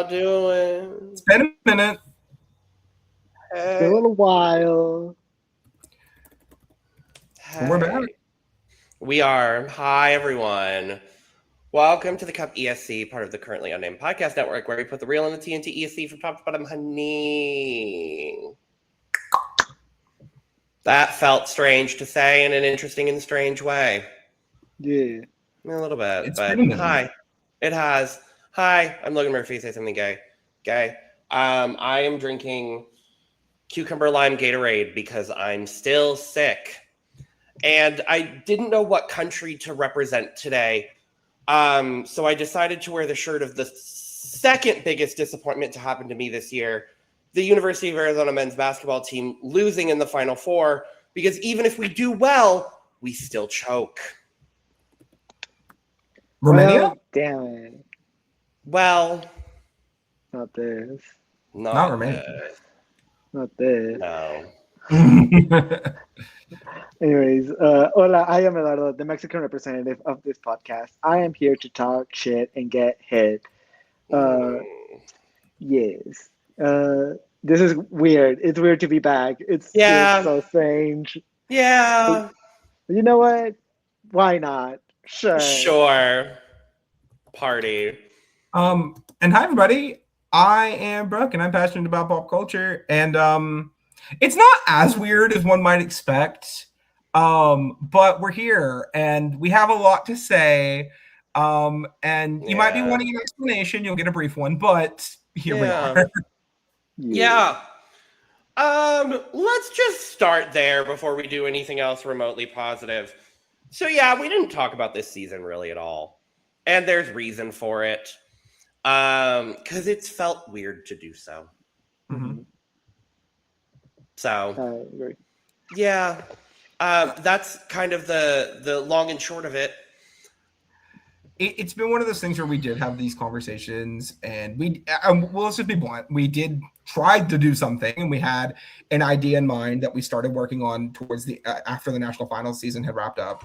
y'all doing? It's been a minute. It's been a little while. Hey. We're back. We are. Hi, everyone. Welcome to the CUP ESC, part of the Currently Unnamed Podcast Network, where we put the real in the tea into ESC from top to bottom, honey. That felt strange to say in an interesting and strange way. Yeah. A little bit, It's but been a minute. hi. It has. Hi, I'm Logan Murphy. Say something gay. Gay. I am drinking cucumber lime Gatorade because I'm still sick. And I didn't know what country to represent today. So I decided to wear the shirt of the second biggest disappointment to happen to me this year, the University of Arizona men's basketball team losing in the Final Four, because even if we do well, we still choke. Romania? Well, damn it. Well, Not this. not Romania. Not this. No. Anyways, hola, I am Eduardo, the Mexican representative of this podcast. I am here to talk shit and get hit. Yes. This is weird. It's weird to be back. It's so strange. Yeah. But you know what? Why not? Sure. Party. And hi everybody. I am Brook and I'm passionate about pop culture. And it's not as weird as one might expect. But we're here and we have a lot to say. And you might be wanting an explanation, you'll get a brief one, but here we are. Yeah. Let's just start there before we do anything else remotely positive. So yeah, we didn't talk about this season really at all. And there's reason for it. Because it's felt weird to do so. Mm-hmm. So yeah. That's kind of the long and short of it. It's been one of those things where we did have these conversations and well, let's just be blunt. We did try to do something and we had an idea in mind that we started working on towards the after the national finals season had wrapped up.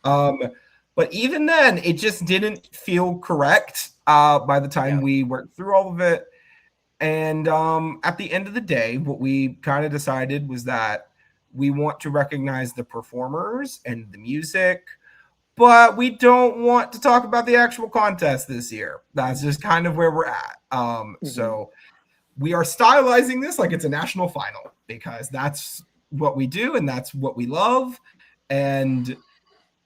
But even then, it just didn't feel correct by the time we worked through all of it. And at the end of the day, what we kind of decided was that we want to recognize the performers and the music, but we don't want to talk about the actual contest this year. That's just kind of where we're at. So we are stylizing this like it's a national final because that's what we do and that's what we love. And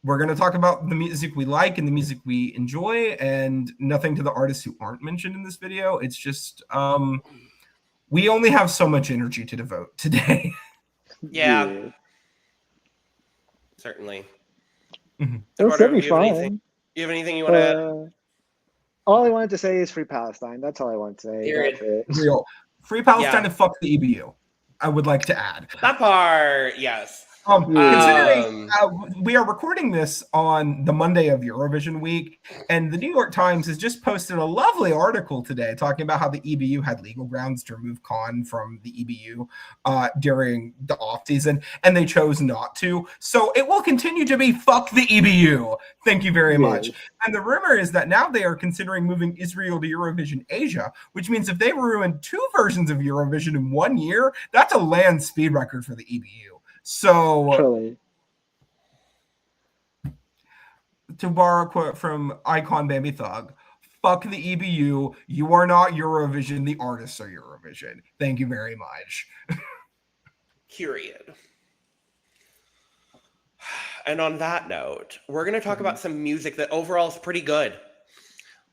we're going to talk about the music we like and the music we enjoy and nothing to the artists who aren't mentioned in this video. It's just we only have so much energy to devote today. Yeah. Certainly. It'll still be fun. You have anything you want to add? All I wanted to say is free Palestine. That's all I want to say. That's it. Real. Free Palestine and fuck the EBU. I would like to add. That part, yes. Considering we are recording this on the Monday of Eurovision week, and the New York Times has just posted a lovely article today talking about how the EBU had legal grounds to remove Khan from the EBU during the off season, and they chose not to. So it will continue to be fuck the EBU. Thank you very much. And the rumor is that now they are considering moving Israel to Eurovision Asia, which means if they ruin two versions of Eurovision in 1 year, that's a land speed record for the EBU. So, to borrow a quote from Icon Baby Thug, fuck the EBU. You are not Eurovision. The artists are Eurovision. Thank you very much. Period. And on that note, we're going to talk about some music that overall is pretty good.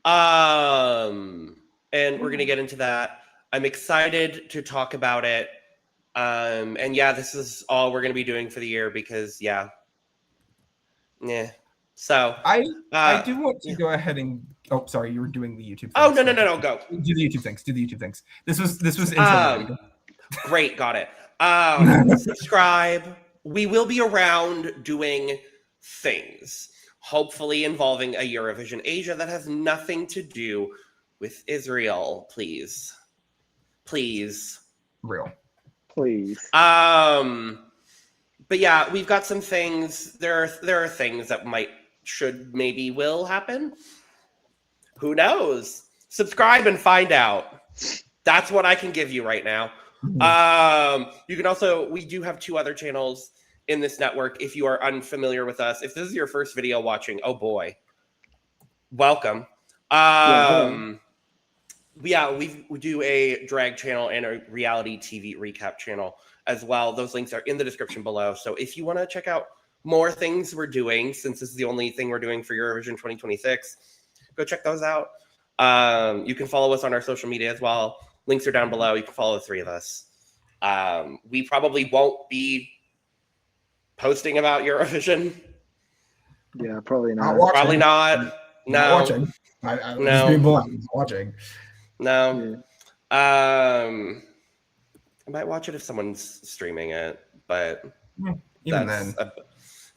And we're going to get into that. I'm excited to talk about it. And yeah, this is all we're going to be doing for the year because So I do want to go ahead and sorry, you were doing the YouTube things. Oh no, go. Do the YouTube things. This was great, got it. Subscribe. We will be around doing things, hopefully involving a Eurovision Asia that has nothing to do with Israel, please. Real. Please. But yeah, we've got some things. There are things that maybe will happen. Who knows? subscribe and find out. That's what I can give you right now. You can also, we do have 2 other channels in this network. If you are unfamiliar with us, if this is your first video watching, oh boy, welcome. We do a drag channel and a reality TV recap channel as well. Those links are in the description below. So if you want to check out more things we're doing, since this is the only thing we're doing for Eurovision 2026, go check those out. You can follow us on our social media as well. Links are down below. You can follow the 3 of us. We probably won't be posting about Eurovision. Yeah, probably not. Probably not. No. Not watching. I'm just being blunt. I'm watching. No. I might watch it if someone's streaming it, but even then.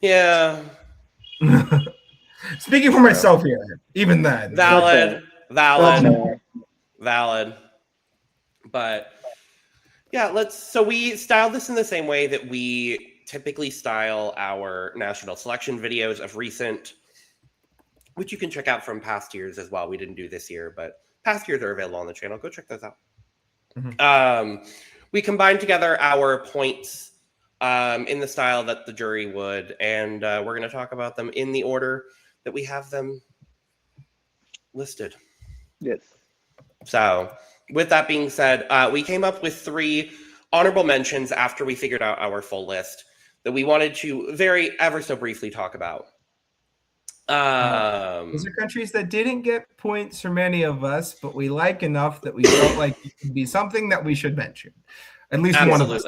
Yeah. Speaking for myself here, even then. Valid. But yeah, so we style this in the same way that we typically style our national selection videos of recent, which you can check out from past years as well. We didn't do this year, but past years are available on the channel. Go check those out. We combined together our points in the style that the jury would, and we're going to talk about them in the order that we have them listed. Yes. So with that being said, we came up with 3 honorable mentions after we figured out our full list that we wanted to ever so briefly talk about. Those are countries that didn't get points from any of us, but we like enough that we felt like it could be something that we should mention. At least one of us.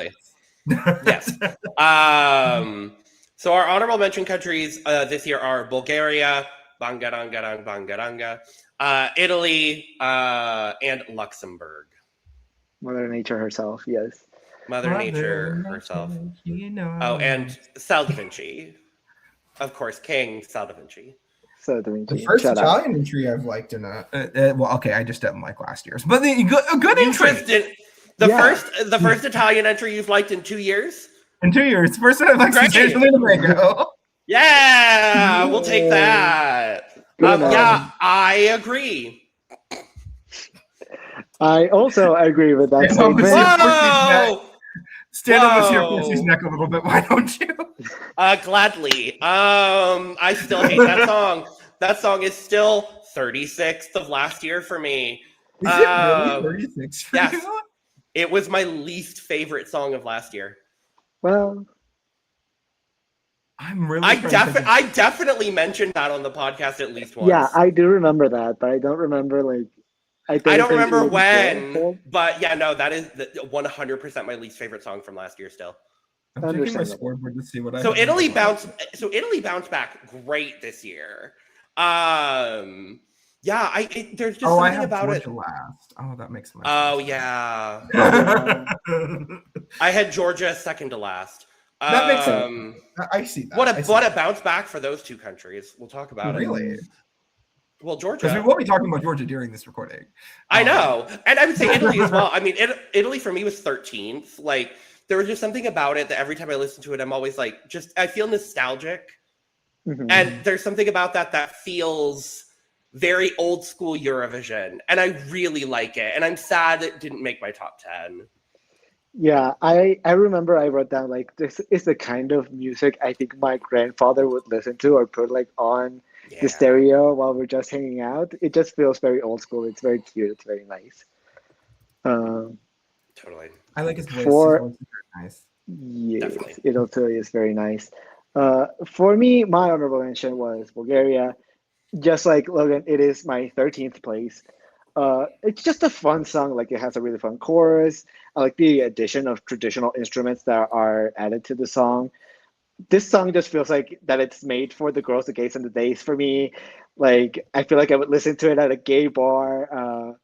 Yes. So our honorable mention countries this year are Bulgaria, Bangaranga, Italy, and Luxembourg. Mother Nature herself, yes. Mother Nature herself. You know. Oh, and Sal da Vinci. Of course, King Sal da Vinci. The first Italian entry I've liked in I just didn't like last year's, but a good entry. The first Italian entry you've liked in 2 years? In 2 years. First time I've liked since Angelina. Yeah, we'll take that. Yeah, I agree. I also agree with that. Stand on this here Pussy's neck a little bit. Why don't you? Gladly. I still hate that song. That song is still 36th of last year for me. Is it really 36 for you? It was my least favorite song of last year. Well, I'm really. I definitely mentioned that on the podcast at least once. Yeah, I do remember that, but I don't remember I don't remember when, but yeah, no, that is 100% my least favorite song from last year. Still, I'm checking my scoreboard to see what I. So Italy bounced back great this year. Yeah, there's just something about Georgia it. Last. Oh, that makes sense. Oh yeah. I had Georgia second to last. That makes sense. I see that. What a bounce back for those 2 countries. We'll talk about it. Really? Well, Georgia. Because we will be talking about Georgia during this recording. I know. And I would say Italy as well. I mean, Italy for me was 13th. There was just something about it that every time I listen to it, I'm always I feel nostalgic. Mm-hmm. And there's something about that feels very old school Eurovision. And I really like it. And I'm sad it didn't make my top 10. Yeah, I remember I wrote down this is the kind of music I think my grandfather would listen to or put on the stereo while we're just hanging out. It just feels very old school. It's very cute. It's very nice. Totally. I like his voice. His voice is very nice. Yes, definitely. It also is very nice. For me, my honorable mention was Bulgaria. Just like Logan, it is my 13th place. It's just a fun song. It has a really fun chorus. I like the addition of traditional instruments that are added to the song. This song just feels like that it's made for the girls, the gays, and the days for me. I feel like I would listen to it at a gay bar. I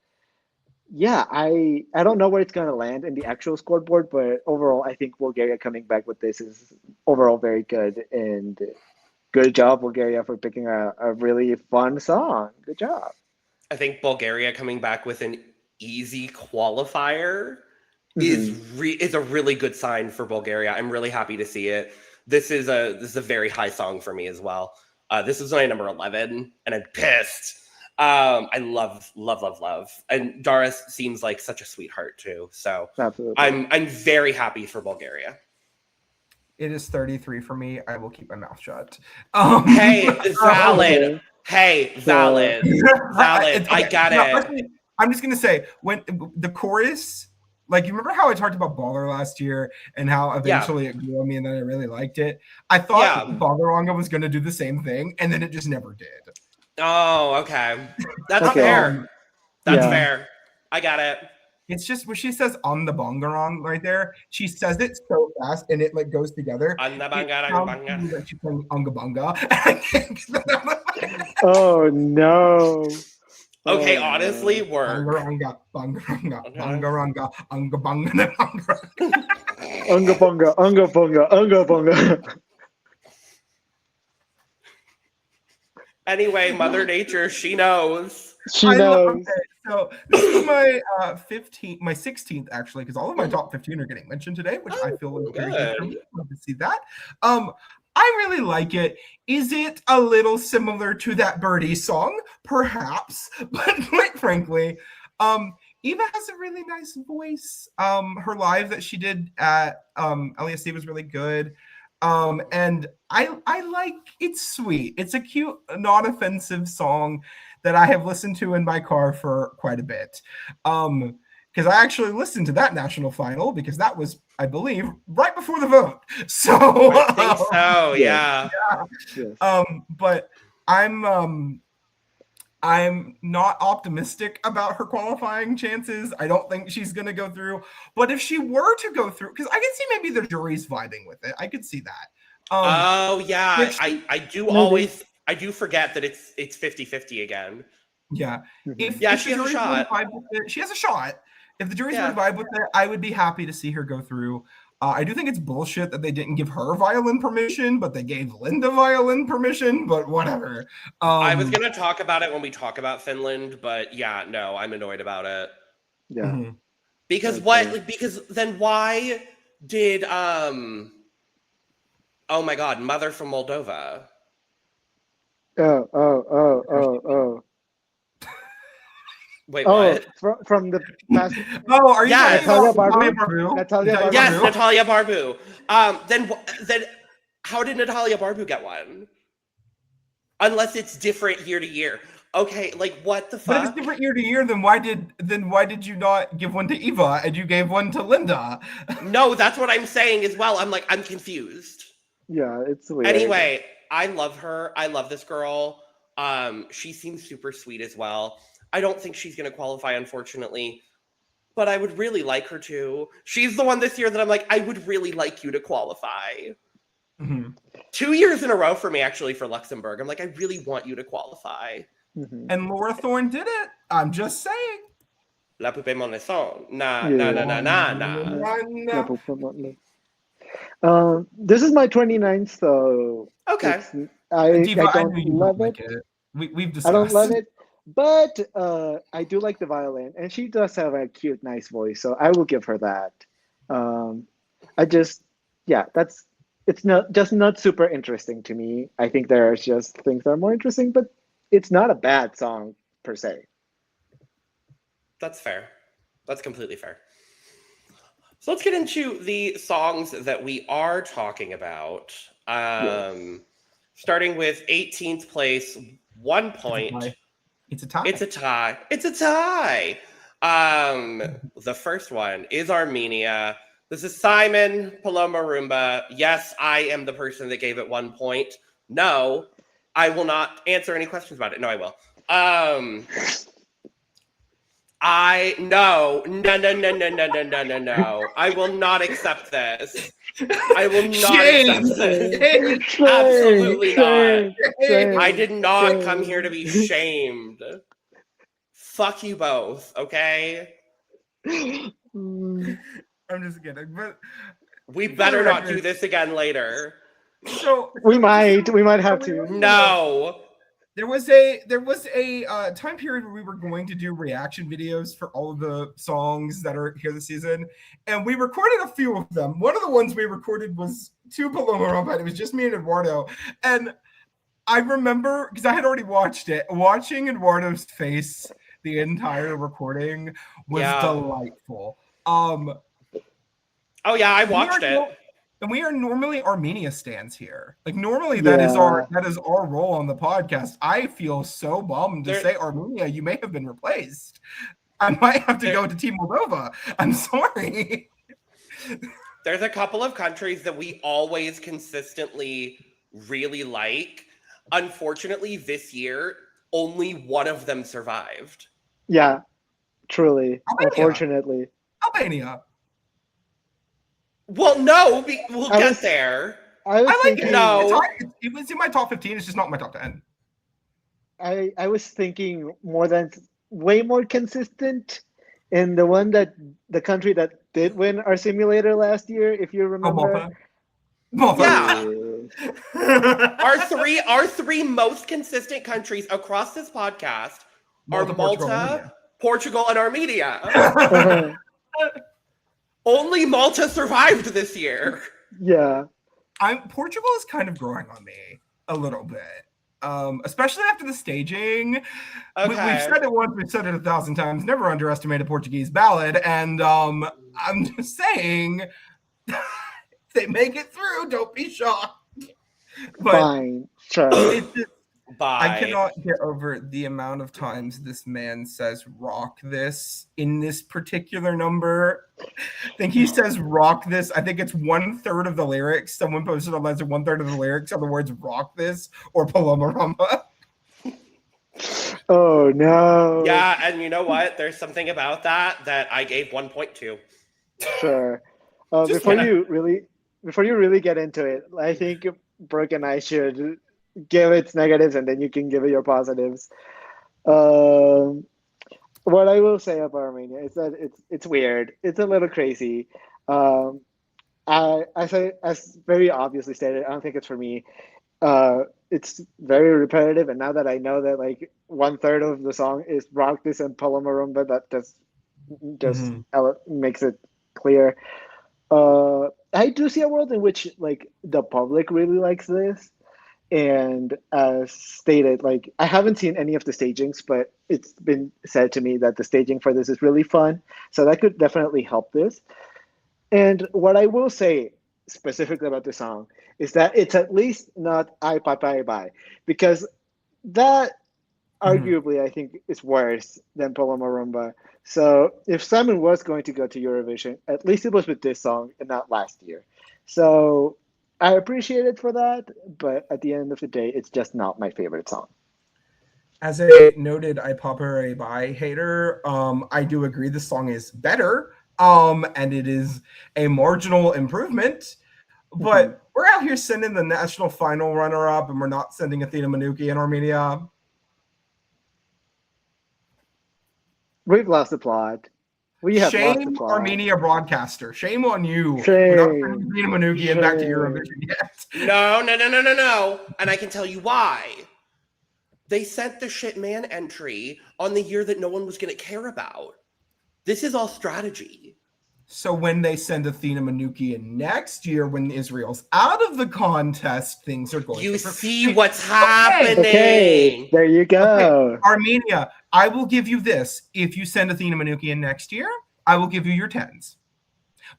don't know where it's going to land in the actual scoreboard, but overall, I think Bulgaria coming back with this is overall very good. And good job, Bulgaria, for picking a really fun song. Good job. I think Bulgaria coming back with an easy qualifier is a really good sign for Bulgaria. I'm really happy to see it. This is a very high song for me as well. This is my number 11, and I'm pissed. I love. And Doris seems like such a sweetheart too. So Absolutely. I'm very happy for Bulgaria. It is 33 for me. I will keep my mouth shut. Hey, valid. Okay. Hey, valid. Valid. I got it. Actually, I'm just gonna say, when the chorus, like, you remember how I talked about Baller last year and how eventually it grew on me and then I really liked it? I thought Ballaranga was gonna do the same thing, and then it just never did. Oh, okay. That's Okay. fair. That's Yeah. fair. I got it. It's just when she says on the bongarong right there, she says it so fast and it like goes together. On the It banga, sounds banga. to me like she's playing unga bunga. Oh no. Okay, Oh, honestly, work. Bongaranga, bongaranga, bongaranga, unga bunga, bunga. Unga bunga, unga bunga, unga bunga. Anyway, Mother Nature, she knows. She I love knows. it. So this is my 16th actually, because all of my top 15 are getting mentioned today, which I feel is very good for me. Love to see that. I really like it. Is it a little similar to that Birdie song? Perhaps, but quite frankly, Eva has a really nice voice. Her live that she did at LASD was really good. And I like, it's sweet. It's a cute, non-offensive song that I have listened to in my car for quite a bit. Because I actually listened to that national final because that was, I believe, right before the vote. So I think so, yeah. Yes. But I'm not optimistic about her qualifying chances. I don't think she's going to go through. But if she were to go through, because I can see maybe the jury's vibing with it. I could see that. Oh, yeah. She, I do forget that it's 50-50 again. Yeah. If she has a shot. She has a shot. If the jury's going to vibe with it, I would be happy to see her go through. I do think it's bullshit that they didn't give her violin permission, but they gave Linda violin permission, but whatever. I was going to talk about it when we talk about Finland, but yeah, no, I'm annoyed about it. Yeah. Mm-hmm. Because because then why did, oh my God, Mother from Moldova. Oh. Wait, what? From the past. Oh, are you Natalia talking Barbu? about Natalia Barbu? Yes, Natalia Barbu. Then how did Natalia Barbu get one? Unless it's different year to year. Okay, like what the fuck? But if it's different year to year, then why did you not give one to Eva and you gave one to Linda? No, that's what I'm saying as well. I'm confused. Yeah, it's weird. Anyway, I love her. I love this girl. She seems super sweet as well. I don't think she's going to qualify, unfortunately, but I would really like her to. She's the one this year that I'm like, I would really like you to qualify. Mm-hmm. 2 years in a row for me, actually, for Luxembourg. I'm like, I really want you to qualify. Mm-hmm. And Laura Thorne did it. I'm just saying. La poupée mon leçon. Na. This is my 29th, so okay. I don't love it. We've discussed. I don't love it, but I do like the violin, and she does have a cute, nice voice, so I will give her that. It's not super interesting to me. I think there are just things that are more interesting, but it's not a bad song per se. That's fair. That's completely fair. So let's get into the songs that we are talking about. Starting with 18th place, 1 point. It's a tie. It's a tie. It's a tie. The first one is Armenia. This is Simon Paloma Rumba. Yes, I am the person that gave it 1 point. No, I will not answer any questions about it. No, I will. No. I will not accept this. I will not accept this. Absolutely not. I did not come here to be shamed. Fuck you both, okay? I'm just kidding, but we better not do this again later. So we might have to. No. There was a time period where we were going to do reaction videos for all of the songs that are here this season, and we recorded a few of them. One of the ones we recorded was to Paloma Rumba. It was just me and Eduardo, and I remember because I had already watched it. Watching Eduardo's face the entire recording was delightful. Oh yeah, I watched it. And we are normally Armenia stands here. Like normally that is our role on the podcast. I feel so bummed to say Armenia, you may have been replaced. I might have to go to Team Moldova. I'm sorry. There's a couple of countries that we always consistently really like. Unfortunately, this year, only one of them survived. Yeah, truly. Albania. Unfortunately. Albania. Well, no, we'll get there. I like thinking, it. No. It was in my top 15. It's just not my top 10. I was thinking way more consistent in the one that the country that did win our simulator last year, if you remember. Yeah. Our three most consistent countries across this podcast are Malta, Portugal, and Armenia. Only Malta survived this year. Yeah. Portugal is kind of growing on me a little bit. Especially after the staging. Okay. We've said it once, we've said it 1,000 times. Never underestimate a Portuguese ballad. And I'm just saying, if they make it through, don't be shocked. But fine, sure. I cannot get over the amount of times this man says rock this in this particular number. I think he says rock this. I think it's 1/3 of the lyrics. Someone posted online that 1/3 of the lyrics are the words rock this or Paloma Rumba. Oh no. Yeah, and you know what? There's something about that I gave 1.2. Sure. Before you really get into it, I think Brook and I should give its negatives and then you can give it your positives. What I will say about Armenia is that it's weird. It's a little crazy. As very obviously stated, I don't think it's for me. It's very repetitive, and now that I know that like 1/3 of the song is rock this and Paloma Rumba, that just makes it clear. I do see a world in which like the public really likes this. And as stated, like I haven't seen any of the stagings, but it's been said to me that the staging for this is really fun. So that could definitely help this. And what I will say specifically about the song is that it's at least not I Papai Bye, because that arguably I think is worse than Paloma Rumba. So if Simon was going to go to Eurovision, at least it was with this song and not last year. So I appreciate it for that, but at the end of the day, it's just not my favorite song. As a noted I Papai Bye hater, I do agree the song is better, and it is a marginal improvement. But we're out here sending the national final runner-up, and we're not sending Athena Manuki in Armenia. We've lost the plot. We have lost the Shame plot. Armenia broadcaster. Shame on you. Shame. We're not sending Athena Manuki in back to Eurovision yet. No. And I can tell you why. They sent the shit man entry on the year that no one was going to care about. This is all strategy. So when they send Athena Manuki in next year, when Israel's out of the contest, things are going You to see what's happening. Okay, there you go. Okay. Armenia, I will give you this. If you send Athena Manuki in next year, I will give you your 10s.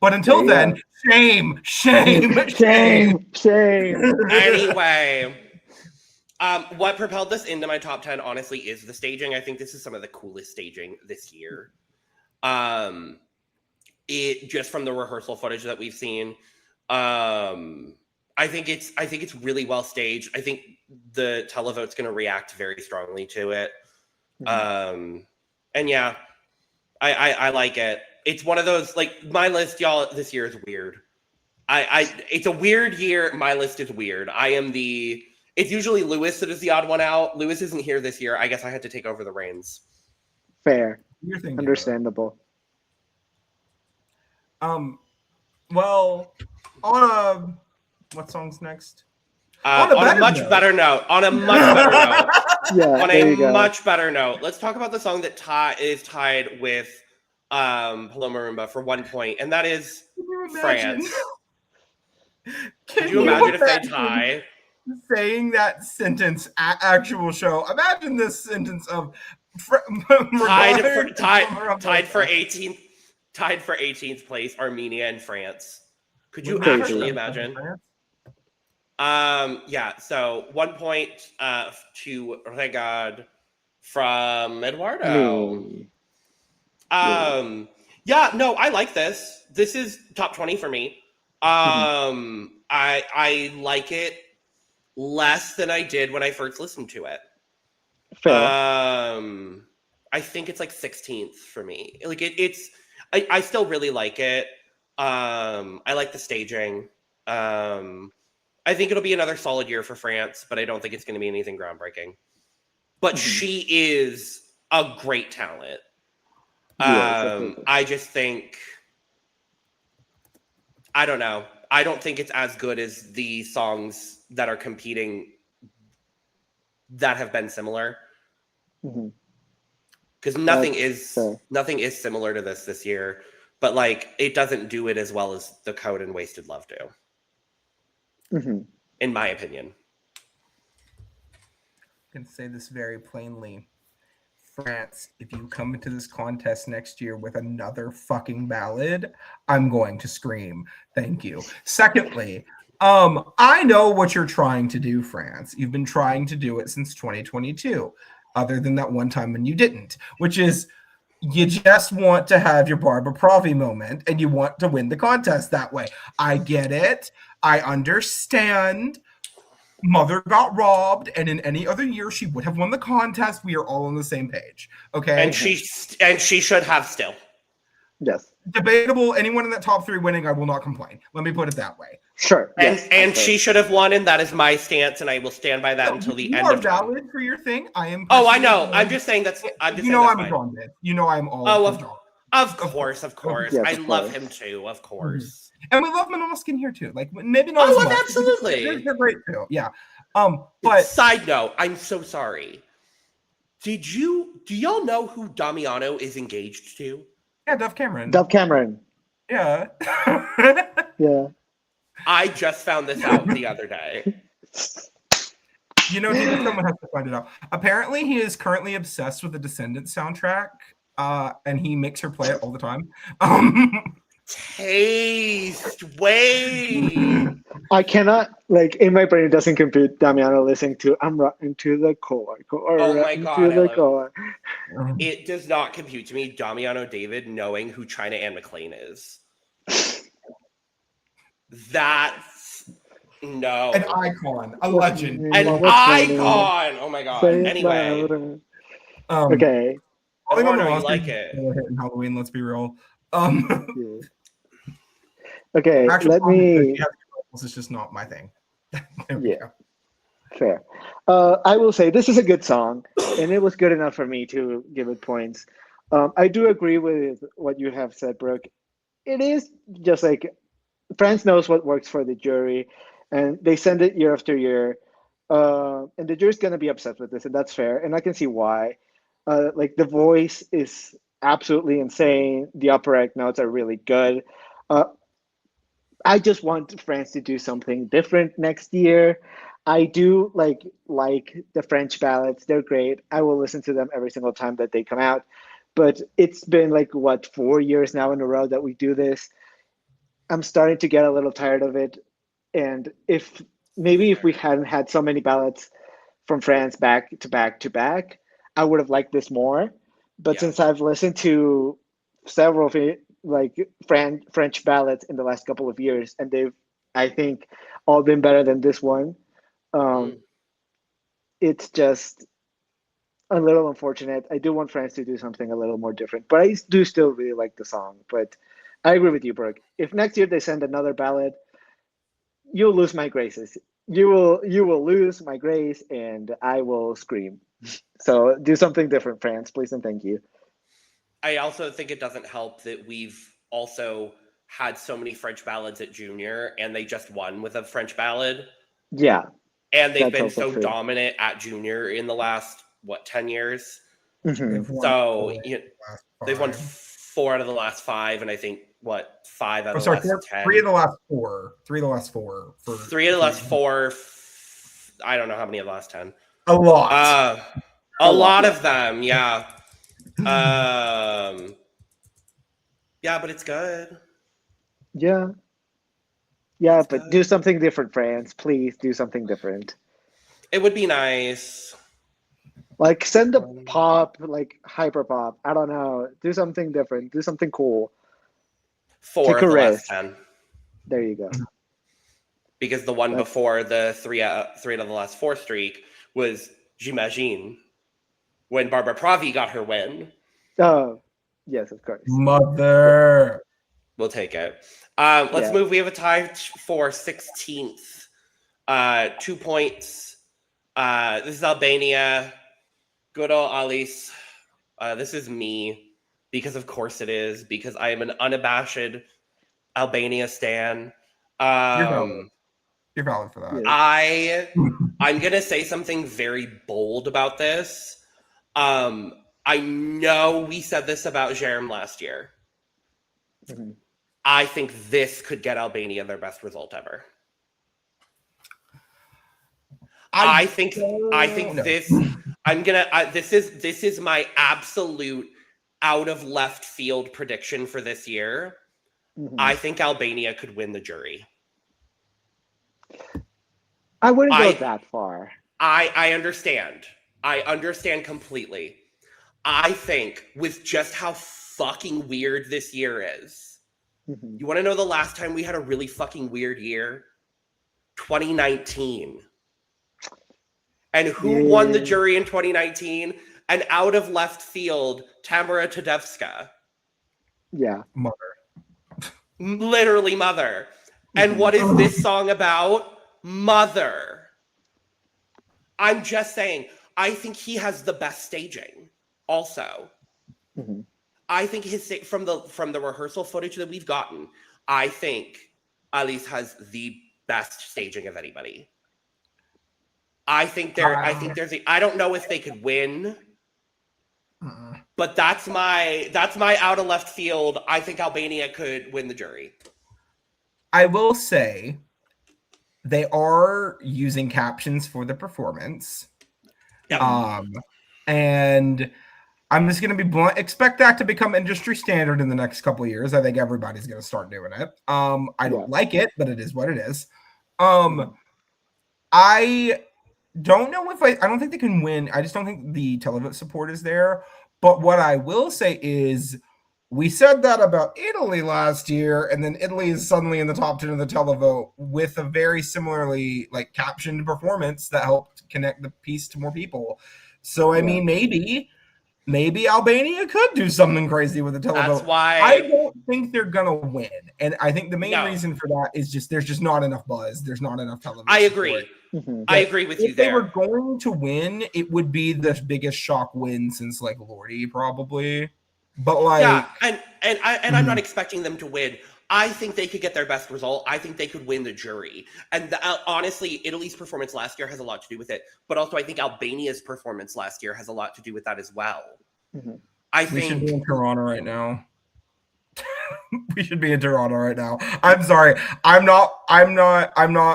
But until then, shame. Anyway, what propelled this into my top 10, honestly, is the staging. I think this is some of the coolest staging this year. It just from the rehearsal footage that we've seen. I think it's really well staged. I think the televote's going to react very strongly to it. And yeah, I like it. It's one of those, like, my list, y'all, this year is weird. It's a weird year. My list is weird. It's usually Lewis that is the odd one out. Lewis isn't here this year. I guess I had to take over the reins. Fair. Understandable. Well, what song's next? On a much better note. Much better note. Let's talk about the song that is tied with Paloma Rumba for 1 point, and that is France. Could you imagine if they tie? saying that sentence at actual show. Imagine this sentence of tied for 18th place, Armenia and France. Could you actually imagine? Yeah, so 1 point to Regard from Eduardo. Me. Yeah, no, I like this. This is top 20 for me. I like it less than I did when I first listened to it. Fair. I think it's like 16th for me. Like I still really like it. I like the staging. I think it'll be another solid year for France, but I don't think it's going to be anything groundbreaking. But she is a great talent. I just think, I don't know. I don't think it's as good as the songs that are competing that have been similar. Because nothing is similar to this year, but like it doesn't do it as well as The Code and Wasted Love do. In my opinion. I can say this very plainly. France, if you come into this contest next year with another fucking ballad, I'm going to scream. Thank you. Secondly, I know what you're trying to do, France. You've been trying to do it since 2022, other than that one time when you didn't, which is you just want to have your Barbara Pravi moment and you want to win the contest that way. I get it. I understand. Mother got robbed, and in any other year she would have won the contest. We are all on the same page, okay? And she should have still. Yes. Debatable. Anyone in that top 3 winning, I will not complain. Let me put it that way. Sure. And she should have won, and that is my stance, and I will stand by that until the end of time. You are valid for your thing. I am. Oh, I know. I'm just saying that's. I'm just. You know I'm a John bit. You know I'm all. Oh, of course. Yes, I love him too. Of course. And we love Manoskin here too. Like maybe not. Oh, as much. absolutely. They're great too. Yeah. But side note, I'm so sorry. Do y'all know who Damiano is engaged to? Yeah, Dove Cameron. Yeah. Yeah. I just found this out the other day. You know, someone has to find it out. Apparently, he is currently obsessed with the Descendants soundtrack, and he makes her play it all the time. Taste, wait. I cannot, like, in my brain, it doesn't compute Damiano listening to "I'm rocking to the core." Oh my god, to the core. It does not compute to me Damiano David knowing who China Anne McClain is. That's no. An icon, a legend. An icon. Oh my god. Anyway. Okay. Eduardo, you like it. Halloween, let's be real. Okay, let me. This is just not my thing. Yeah, fair. I will say this is a good song, and it was good enough for me to give it points. I do agree with what you have said, Brooke. It is just like France knows what works for the jury, and they send it year after year. And the jury's going to be upset with this, and that's fair. And I can see why. Like the voice is absolutely insane. The upper act notes are really good. I just want France to do something different next year. I do like the French ballads. They're great. I will listen to them every single time that they come out. But it's been like, 4 years now in a row that we do this. I'm starting to get a little tired of it. And if we hadn't had so many ballads from France back to back to back, I would have liked this more. But since I've listened to several French ballads in the last couple of years, and they've, I think, all been better than this one, it's just a little unfortunate. I do want France to do something a little more different, but I do still really like the song. But I agree with you, Brooke. If next year they send another ballad, you'll lose my graces. You will lose my grace, and I will scream. So do something different, France, please, and thank you. I also think it doesn't help that we've also had so many French ballads at Junior, and they just won with a French ballad. Yeah. And they've been so dominant at Junior in the last, 10 years? Mm-hmm. So they've won 4 out of the last 5, and I think, 5 out of the last 10? 3 of the last 4. 3 of the last 4. 3 of the last 4 I don't know how many of the last 10. A lot. A lot of them, yeah. Yeah, but it's good. Yeah. Yeah, It's but good. do something different, France. Please do something different. It would be nice. Like send a pop, like hyper pop. I don't know. Do something different. Do something cool. 4 Take of a the last risk. 10. There you go. Because the one That's- before the three out of the last 4 streak was J'imagine, when Barbara Pravi got her win. Oh, yes, of course. Mother. We'll take it. Let's move. We have a tie for 16th. 2 points. This is Albania. Good old Alice. This is me. Because of course it is. Because I am an unabashed Albania stan. You're valid for that. Yeah. I'm going to say something very bold about this. I know we said this about Jerem last year. Mhm. I think this could get Albania their best result ever. I think this. I'm gonna. This is my absolute out of left field prediction for this year. Mhm. I think Albania could win the jury. I wouldn't go that far. I understand. I understand completely. I think with just how fucking weird this year is. Mhm. You want to know the last time we had a really fucking weird year? 2019. And who won the jury in 2019? An out of left field, Tamara Tedevska. Yeah. Mother. Literally mother. And what is this song about? Mother. I'm just saying, I think he has the best staging also. Mhm. I think from the rehearsal footage that we've gotten, I think Alice has the best staging of anybody. I think I don't know if they could win, but that's my out of left field. I think Albania could win the jury. I will say they are using captions for the performance. Yep. And I'm just going to be blunt. Expect that to become industry standard in the next couple of years. I think everybody's going to start doing it. I don't like it, but it is what it is. I don't know if I don't think they can win. I just don't think the televote support is there. But what I will say is we said that about Italy last year, and then Italy is suddenly in the top 10 of the televote with a very similarly like captioned performance that helped connect the piece to more people. So I mean, maybe Albania could do something crazy with the televote. That's why I don't think they're gonna win, and I think the main reason for that is just there's just not enough buzz. There's not enough television. I agree. I agree with you if there. If they were going to win, it would be the biggest shock win since like Lordi probably. But like, yeah, and I'm not expecting them to win. I think they could get their best result. I think they could win the jury. And honestly, Italy's performance last year has a lot to do with it. But also, I think Albania's performance last year has a lot to do with that as well. We should be in Toronto right now. We should be in Toronto right now. I'm sorry. I'm not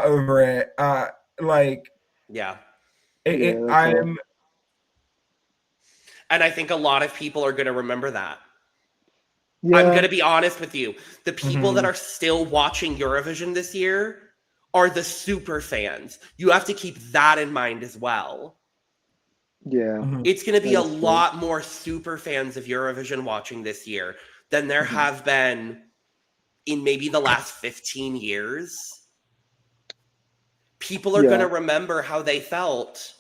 over it. And I think a lot of people are going to remember that. Yeah. I'm going to be honest with you. The people that are still watching Eurovision this year are the super fans. You have to keep that in mind as well. Yeah. It's going to be a lot more super fans of Eurovision watching this year than there have been in maybe the last 15 years. People are going to remember how they felt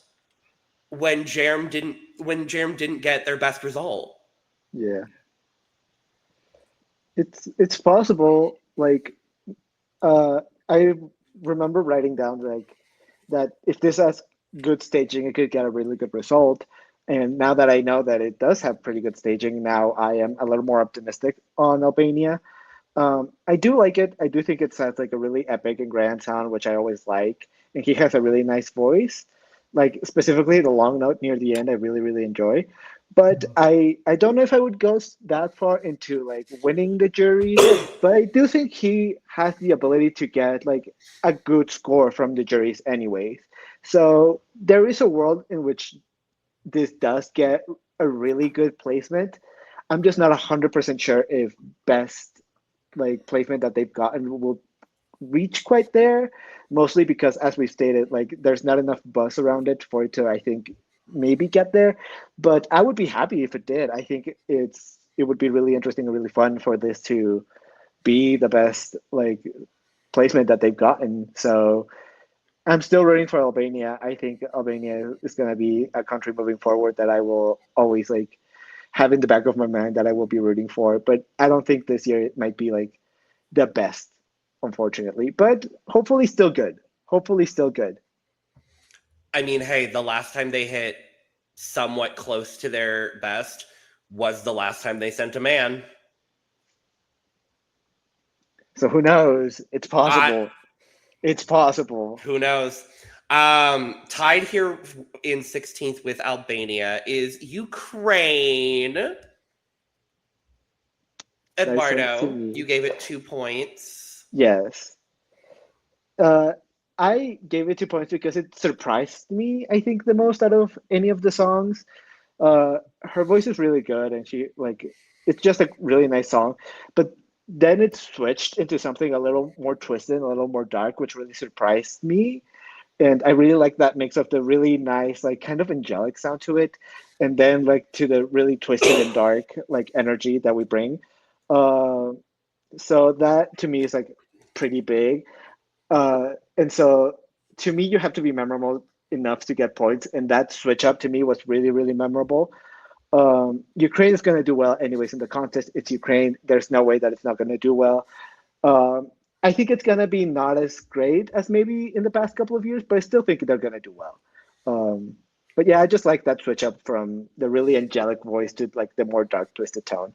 when Jerem didn't get their best result. Yeah. It's possible. Like, I remember writing down like that if this has good staging, it could get a really good result. And now that I know that it does have pretty good staging, now I am a little more optimistic on Albania. I do like it. I do think it sounds like a really epic and grand sound, which I always like. And he has a really nice voice. Like specifically the long note near the end, I really, really enjoy. But I don't know if I would go that far into like winning the jury, but I do think he has the ability to get like a good score from the juries anyways. So there is a world in which this does get a really good placement. I'm just not 100% sure if best like placement that they've gotten will reach quite there, mostly because as we stated, like there's not enough buzz around it for it to, I think, maybe get there. But I would be happy if it did. I think it would be really interesting and really fun for this to be the best like placement that they've gotten. So I'm still rooting for Albania. I think Albania is going to be a country moving forward that I will always like have in the back of my mind that I will be rooting for. But I don't think this year it might be like the best, unfortunately. But hopefully still good. Hopefully still good. I mean, hey, the last time they hit somewhat close to their best was the last time they sent a man. So who knows? It's possible. It's possible. Who knows? Tied here in 16th with Albania is Ukraine. Eduardo, you gave it 2 points. Yes. I gave it 2 points because it surprised me, I think, the most out of any of the songs. Her voice is really good, and she like it's just a really nice song. But then it switched into something a little more twisted, a little more dark, which really surprised me. And I really like that mix of the really nice, like kind of angelic sound to it, and then like to the really twisted and dark like energy that we bring. So that to me is like pretty big. And so to me, you have to be memorable enough to get points, and that switch up to me was really, really memorable. Ukraine is going to do well anyways in the contest. It's Ukraine. There's no way that it's not going to do well. I think it's going to be not as great as maybe in the past couple of years, but I still think they're going to do well. But yeah, I just like that switch up from the really angelic voice to like the more dark, twisted tone.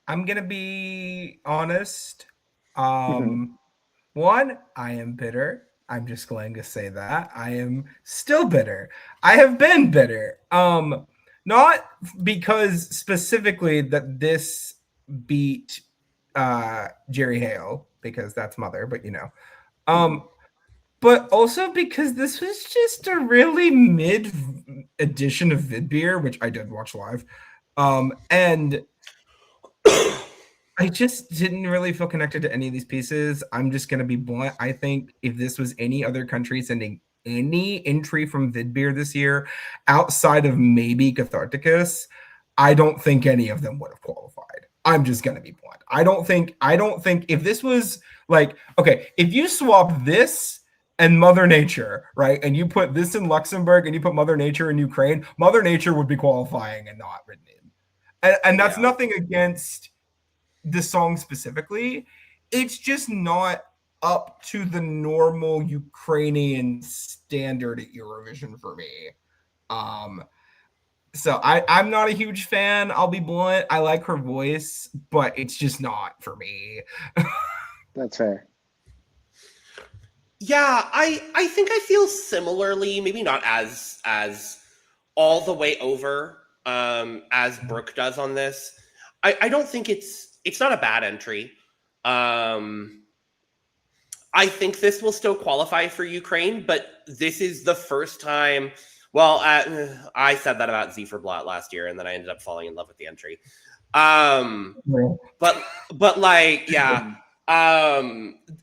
I'm going to be honest. Mhm. One, I am bitter. I'm just going to say that. I am still bitter. I have been bitter. Not because specifically that this beat Jerry Hale, because that's Mother, but you know. But also because this was just a really mid edition of Vidbeer, which I did watch live. And I just didn't really feel connected to any of these pieces. I'm just going to be blunt. I think if this was any other country sending any entry from Vidbeer this year, outside of maybe Catharticus, I don't think any of them would have qualified. I'm just going to be blunt. I don't think if this was like, okay, if you swap this and Mother Nature, right, and you put this in Luxembourg and you put Mother Nature in Ukraine, Mother Nature would be qualifying and not written in. And that's nothing against the song specifically. It's just not up to the normal Ukrainian standard at Eurovision for me. So I'm not a huge fan. I'll be blunt. I like her voice, but it's just not for me. That's fair. Yeah, I think I feel similarly, maybe not as all the way over as Brook does on this. I don't think it's not a bad entry. I think this will still qualify for Ukraine, but this is the first time. Well, I said that about Z for Blot last year, and then I ended up falling in love with the entry. But like, yeah.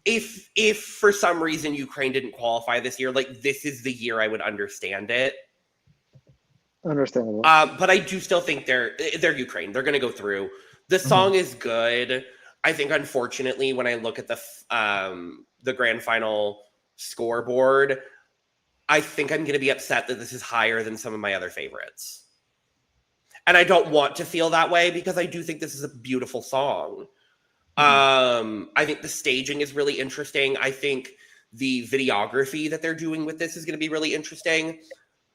If for some reason Ukraine didn't qualify this year, like this is the year I would understand it. Understandable. But I do still think they're Ukraine. They're going to go through. The song is good. I think, unfortunately, when I look at the grand final scoreboard, I think I'm going to be upset that this is higher than some of my other favorites. And I don't want to feel that way because I do think this is a beautiful song. I think the staging is really interesting. I think the videography that they're doing with this is going to be really interesting.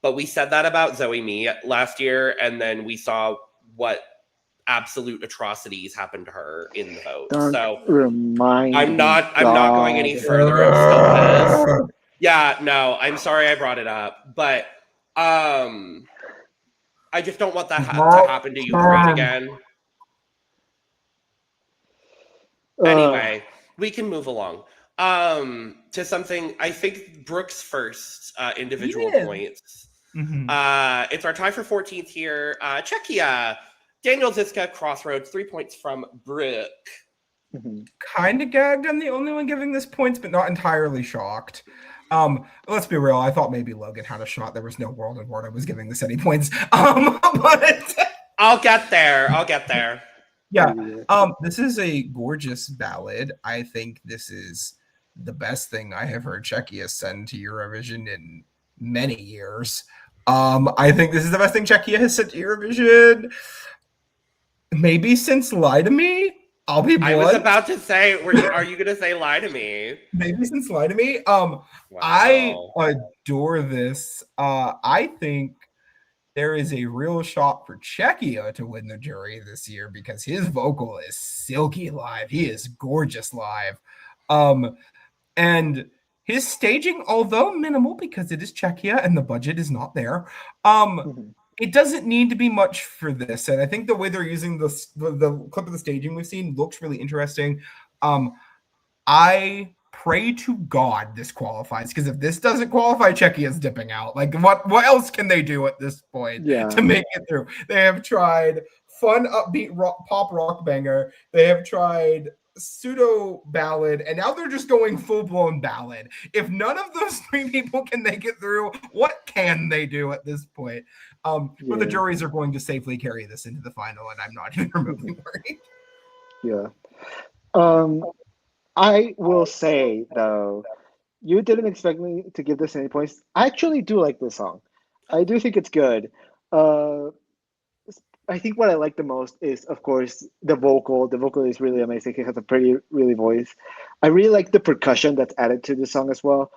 But we said that about Zoe Me last year, and then we saw what absolute atrocities happened to her in the vote. I'm not going any further. I'm still pissed. Yeah, no, I'm sorry I brought it up, but I just don't want that to happen to Ukraine again. Anyway, we can move along. to something. I think Brook's first individual Yeah. points. Mhm. It's our tie for 14th here. Czechia, Daniel Ziska, Crossroads, 3 points from Brook. Kind of gagged. I'm the only one giving this points, but not entirely shocked. Let's be real. I thought maybe Logan had a shot. There was no world in where I was giving this any points. But I'll get there. Yeah. This is a gorgeous ballad. I think this is the best thing I have heard Czechia send to Eurovision in many years. I think this is the best thing Czechia has sent to Eurovision. Maybe since Lie to Me. I'll be blunt. I was about to say, are you going to say Lie to Me? Maybe since Lie to Me. Wow. I adore this. I think there is a real shot for Czechia to win the jury this year because his vocal is silky live. He is gorgeous live. And his staging, although minimal because it is Czechia and the budget is not there, it doesn't need to be much for this. And I think the way they're using the clip of the staging we've seen looks really interesting. I pray to God this qualifies, because if this doesn't qualify, Czechia's dipping out. Like, what else can they do at this point to make it through? They have tried fun, upbeat pop rock banger. They have tried pseudo ballad, and now they're just going full-blown ballad. If none of those three people can make it through, what can they do at this point? But the juries are going to safely carry this into the final, and I'm not even remotely worried. Yeah. I will say, though, you didn't expect me to give this any points. I actually do like this song. I do think it's good. I think what I like the most is, of course, the vocal. The vocal is really amazing. It has a pretty, really voice. I really like the percussion that's added to the song as well.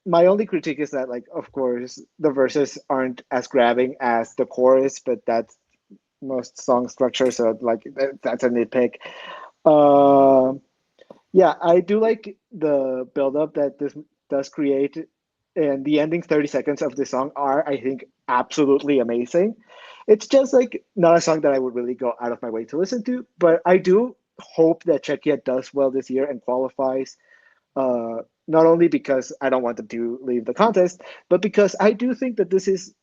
My only critique is that, like, of course, the verses aren't as grabbing as the chorus, but that's most song structure, so, like, that's a nitpick. Yeah, I do like the build-up that this does create, and the ending 30 seconds of the song are, I think, absolutely amazing. It's just, like, not a song that I would really go out of my way to listen to, but I do hope that Czechia does well this year and qualifies, not only because I don't want them to leave the contest, but because I do think that this is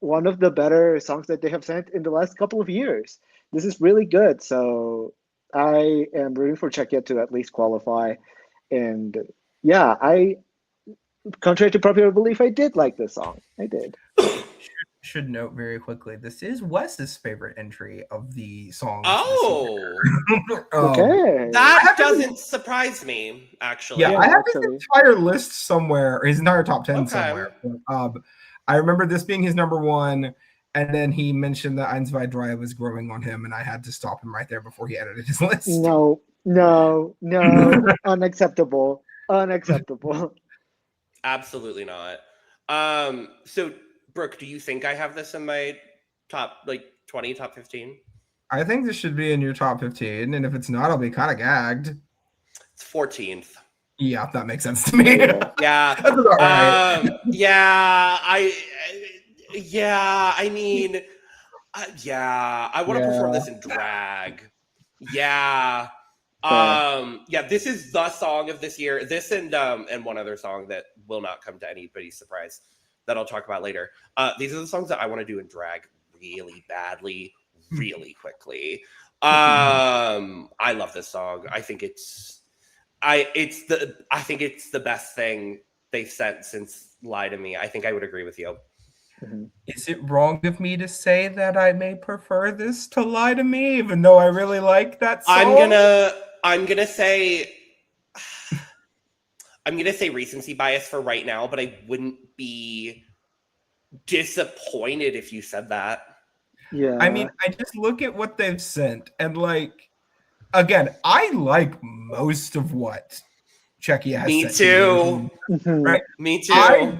one of the better songs that they have sent in the last couple of years. This is really good, so I am rooting for Czechia to at least qualify. And yeah, contrary to popular belief, I did like this song. I did. Should note very quickly, this is Wes's favorite entry of the songs. Oh, okay. That doesn't surprise me, actually. Yeah, I have his entire list somewhere, or his entire top 10 somewhere. I remember this being his number one, and then he mentioned that Eins, zwei, drei was growing on him, and I had to stop him right there before he edited his list. No, unacceptable. Absolutely not. So, Brook, do you think I have this in my top, like, 20, top 15? I think this should be in your top 15, and if it's not, I'll be kind of gagged. It's 14th. Yeah, that makes sense to me. Yeah. That's about right. I want to perform this in drag. Yeah. This is the song of this year. This and one other song that will not come to anybody's surprise that I'll talk about later. These are the songs that I want to do in drag really badly, really quickly. I love this song. I think it's the best thing they've sent since Lie to Me. I think I would agree with you. Is it wrong of me to say that I may prefer this to Lie to Me, even though I really like that song? I'm gonna say recency bias for right now, but I wouldn't be disappointed if you said that. Yeah. I mean, I just look at what they've sent, and, like, again, I like most of what Czechia has sent. Me too. Right? Me too.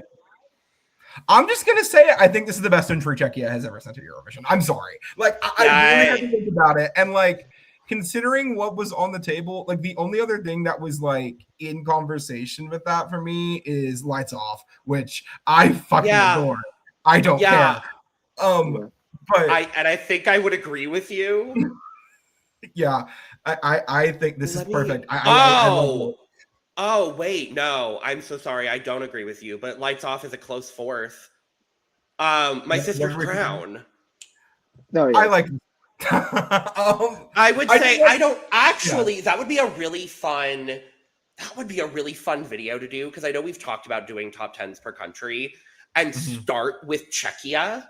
I'm just gonna say I think this is the best entry Czechia has ever sent to Eurovision. I'm sorry. Like, I really had to think about it, and, like, considering what was on the table, like, the only other thing that was, like, in conversation with that for me is Lights Off, which I fucking adore. I don't care. But I think I would agree with you. Yeah, I think this is perfect. Oh, wait, no, I'm so sorry. I don't agree with you, but Lights Off is a close fourth. My Sister's Crown. No, I yes. like. I would say I don't actually. That would be a really fun. That would be a really fun video to do because I know we've talked about doing top tens per country and start with Czechia.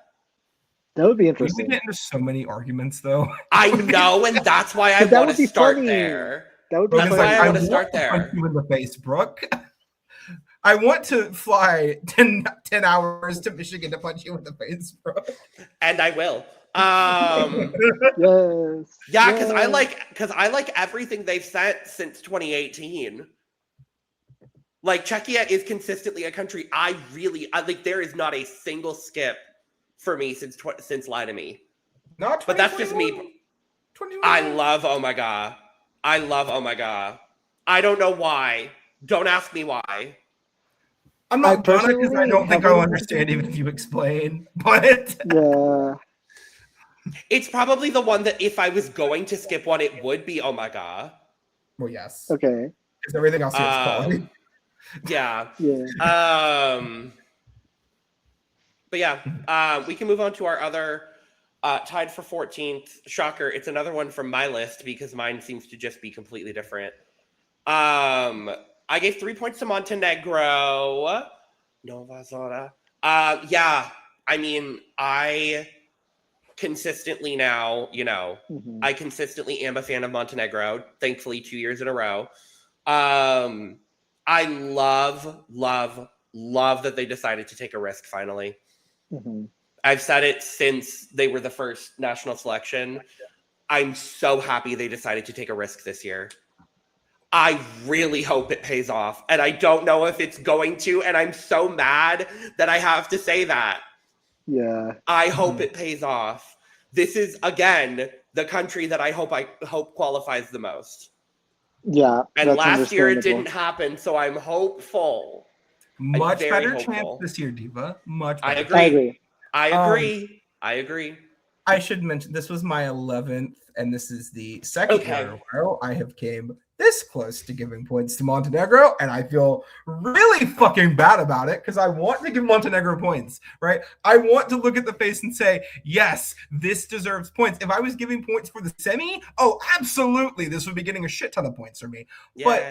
That would be We interesting. get into so many arguments, though. I know, and that's why I But that want would to be start funny. there. That would be That's funny. why I want to want start to there. punch you in the face, Brooke. I want to fly 10 hours to Michigan to punch you in the face, Brooke. And I will. Yes. Yeah, because I like everything they've sent since 2018. Like Czechia is consistently a country I like. There is not a single skip for me since Lie to Me. Not, but that's just me. I love Oh My God. I love Oh My God. I don't know why. Don't ask me why. I'm not gonna because I don't think I'll understand even if you explain. But yeah, it's probably the one that if I was going to skip one, it would be Oh My God. Well, yes. Okay. Because everything else here is quality. Yeah. Yeah. But yeah, we can move on to our other tied for 14th. Shocker. It's another one from my list because mine seems to just be completely different. I gave 3 points to Montenegro. Nova Zora. Yeah, I mean, I consistently now, I consistently am a fan of Montenegro, thankfully 2 years in a row. I love that they decided to take a risk finally. I've said it since they were the first national selection. I'm so happy they decided to take a risk this year. I really hope it pays off. And I don't know if it's going to. And I'm so mad that I have to say that. Yeah. I hope it pays off. This is, again, the country that I hope qualifies the most. Yeah. And last year it didn't happen. So I'm hopeful. Much better chance this year, Diva. Much better. I agree. I should mention this was my 11th, and this is the second year in a row I have came this close to giving points to Montenegro, and I feel really fucking bad about it because I want to give Montenegro points, right? I want to look at the face and say, yes, this deserves points. If I was giving points for the semi, oh, absolutely, this would be getting a shit ton of points for me. Yay. But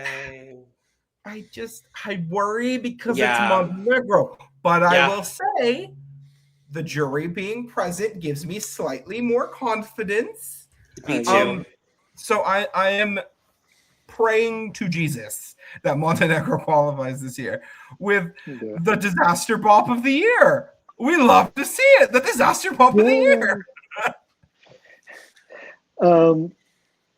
I worry because it's Montenegro. But I will say, the jury being present gives me slightly more confidence. Me too. So I am praying to Jesus that Montenegro qualifies this year with the disaster bop of the year. We love to see it. The disaster bop of the year.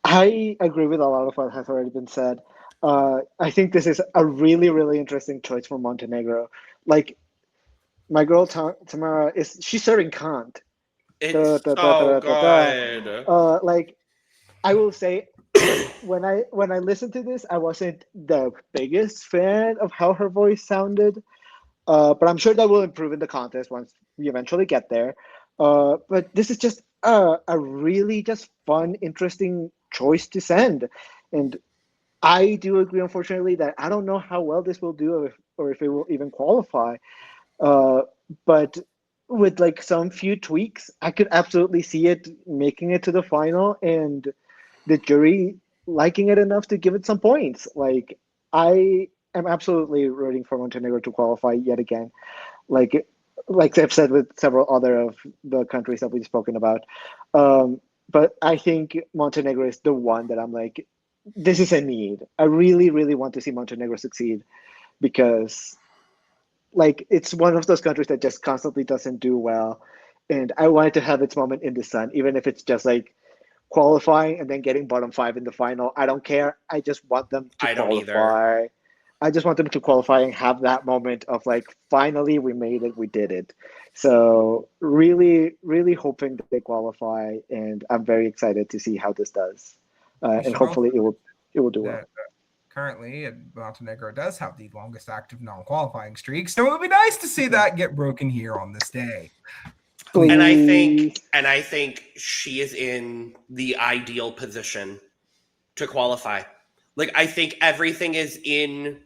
I agree with a lot of what has already been said. I think this is a really, really interesting choice for Montenegro. Like, my girl Tamara she's serving Kant. It's so good. Like, I will say, when I listened to this, I wasn't the biggest fan of how her voice sounded, but I'm sure that will improve in the contest once we eventually get there. But this is just a really just fun, interesting choice to send, and I do agree, unfortunately, that I don't know how well this will do or if it will even qualify. But with like some few tweaks, I could absolutely see it making it to the final and the jury liking it enough to give it some points. Like, I am absolutely rooting for Montenegro to qualify yet again. Like I've said with several other of the countries that we've spoken about. But I think Montenegro is the one that I'm like, this is a need. I really, really want to see Montenegro succeed because, like, it's one of those countries that just constantly doesn't do well. And I want it to have its moment in the sun, even if it's just like qualifying and then getting bottom 5 in the final. I don't care. I just want them to qualify. I just want them to qualify and have that moment of like, finally, we made it, we did it. So really, really hoping that they qualify, and I'm very excited to see how this does. And hopefully it will do well. Currently, Montenegro does have the longest active non-qualifying streak, so it would be nice to see that get broken here on this day. Please. And I think she is in the ideal position to qualify. Like, I think everything is in.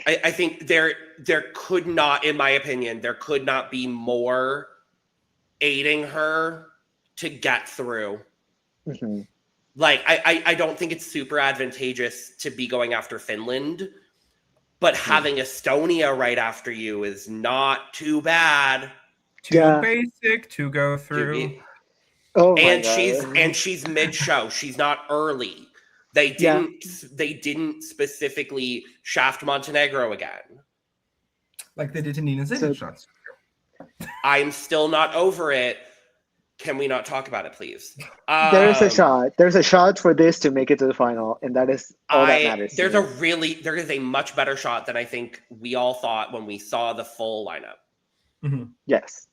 I think there could not, in my opinion, there could not be more aiding her to get through. Mm-hmm. Like, I don't think it's super advantageous to be going after Finland, but having Estonia right after you is not too bad. Too basic to go through. Oh my and she's mid-show. She's not early. They didn't specifically shaft Montenegro again. Like they did to Nina Zidane. I'm still not over it. Can we not talk about it, please? There's a shot. There's a shot for this to make it to the final, and that is all that matters. There is a much better shot than I think we all thought when we saw the full lineup. Mm-hmm. Yes.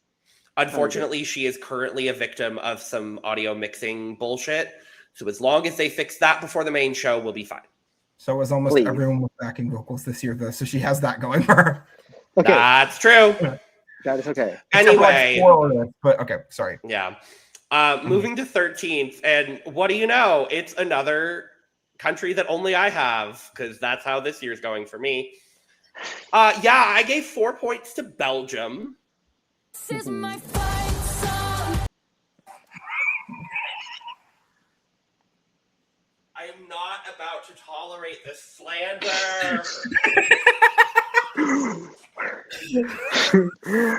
Unfortunately, she is currently a victim of some audio mixing bullshit. So as long as they fix that before the main show, we'll be fine. So it was almost everyone with backing vocals this year, though. So she has that going for her. Okay. That's true. That is okay. Anyway. But okay, sorry. Yeah. Moving to 13th. And what do you know? It's another country that only I have, because that's how this year's going for me. I gave 4 points to Belgium. This is my fight song. I am not about to tolerate this slander.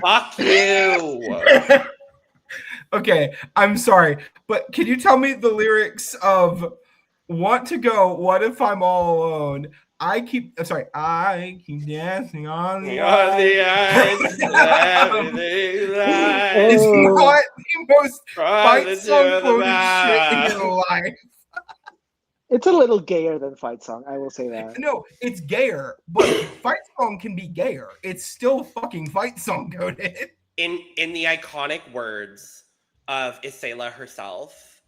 Fuck you. Okay, I'm sorry, but can you tell me the lyrics of "Want to Go"? What if I'm all alone? I keep dancing on the ice. It's not the most fight song quoted shit in your life. It's a little gayer than fight song. I will say that. No, it's gayer, but fight song can be gayer. It's still fucking fight song coded. In the iconic words of Isela herself,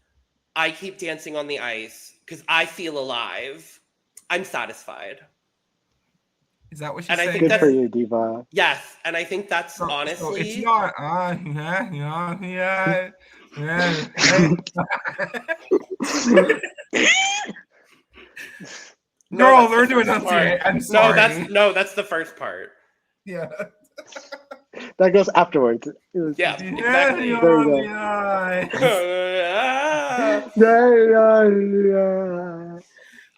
I keep dancing on the ice because I feel alive. I'm satisfied. Is that what she's and saying? I think Good for you, Diva. Yes, and I think that's honestly. So it's not. Girl, learn to enunciate. I'm sorry. That's the first part. Yeah. That goes afterwards. Yeah, exactly.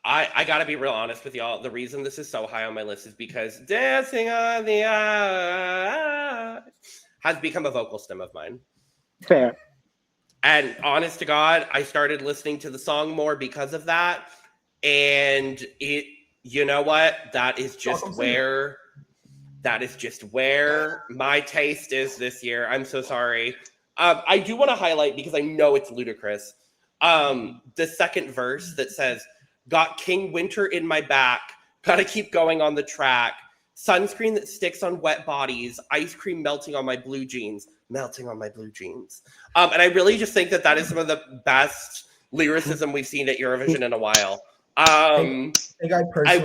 I gotta be real honest with y'all. The reason this is so high on my list is because "Dancing on the Ice" has become a vocal stem of mine. Fair. And honest to God, I started listening to the song more because of that. And you know what? That is just where my taste is this year. I'm so sorry. I do want to highlight, because I know it's ludicrous, the second verse that says, "Got King Winter in my back, gotta keep going on the track. Sunscreen that sticks on wet bodies, ice cream melting on my blue jeans." And I really just think that is some of the best lyricism we've seen at Eurovision in a while. I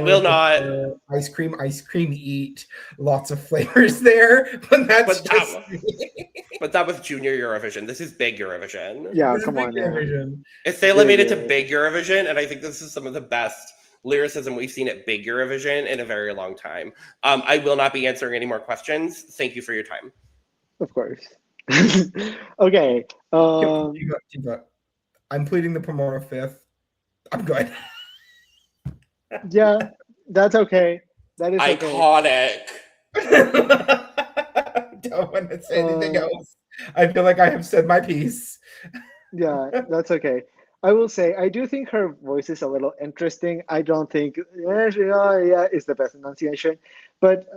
will not ice cream, eat lots of flavors there, but that was Junior Eurovision. This is big Eurovision. Yeah, come on, Eurovision. If they made it to big Eurovision, and I think this is some of the best lyricism we've seen at big Eurovision in a very long time. I will not be answering any more questions. Thank you for your time. Of course. Okay. I'm pleading the Pomona fifth. I'm good. Yeah, that's okay. That is iconic. Don't want to say anything else. I feel like I have said my piece. Yeah, that's okay. I will say, I do think her voice is a little interesting. I don't think is the best enunciation, but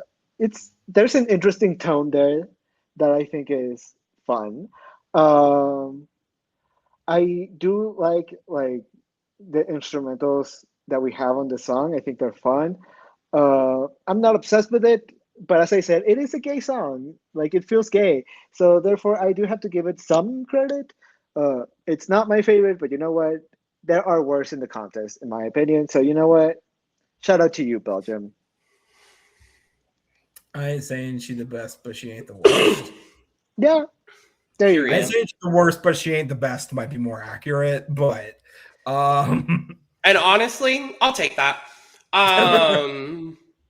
there's an interesting tone there that I think is fun. I do like the instrumentals that we have on the song. I think they're fun. I'm not obsessed with it, but as I said, it is a gay song. Like, it feels gay. So therefore, I do have to give it some credit. It's not my favorite, but you know what? There are worse in the contest, in my opinion. So you know what? Shout out to you, Belgium. I ain't saying she the best, but she ain't the worst. Yeah. There you Period. I say she's the worst, but she ain't the best might be more accurate. But And honestly, I'll take that.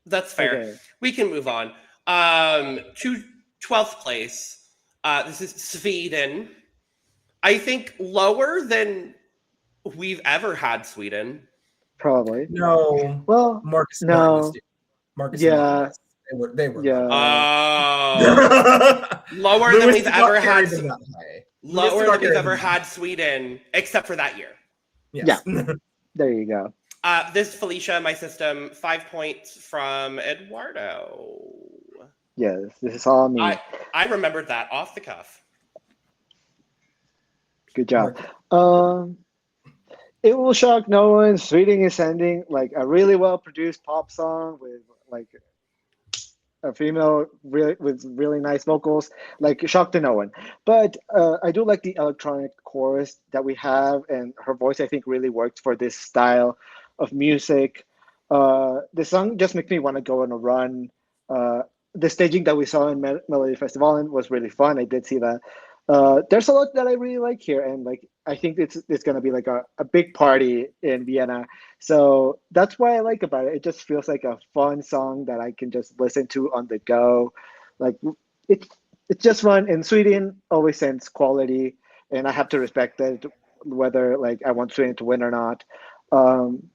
That's fair. Okay. We can move on. To 12th place. This is Sweden. I think lower than we've ever had Sweden. Probably. no, Well, Marcus no. Martin. Marcus Yeah. Martin. They were. Yeah. Lower Lewis than we've did not ever carry had. them that high. Lower Lewis did than not we've carry ever them. had Sweden, except for that year. Yes. There you go. This Felicia, my system, 5 points from Eduardo. Yes, this is all me. I remembered that off the cuff. Good job. It will shock no one. Sweden is sending like a really well produced pop song with like a female with really nice vocals. Like shock to no one. But I do like the electronic chorus that we have, and her voice I think really works for this style of music. The song just makes me want to go on a run. The staging that we saw in Melody Festival was really fun. I did see that. There's a lot that I really like here, and like I think it's gonna be like a big party in Vienna. So that's what I like about it. It just feels like a fun song that I can just listen to on the go. Like it's just fun. And Sweden always sends quality, and I have to respect that, whether like I want Sweden to win or not.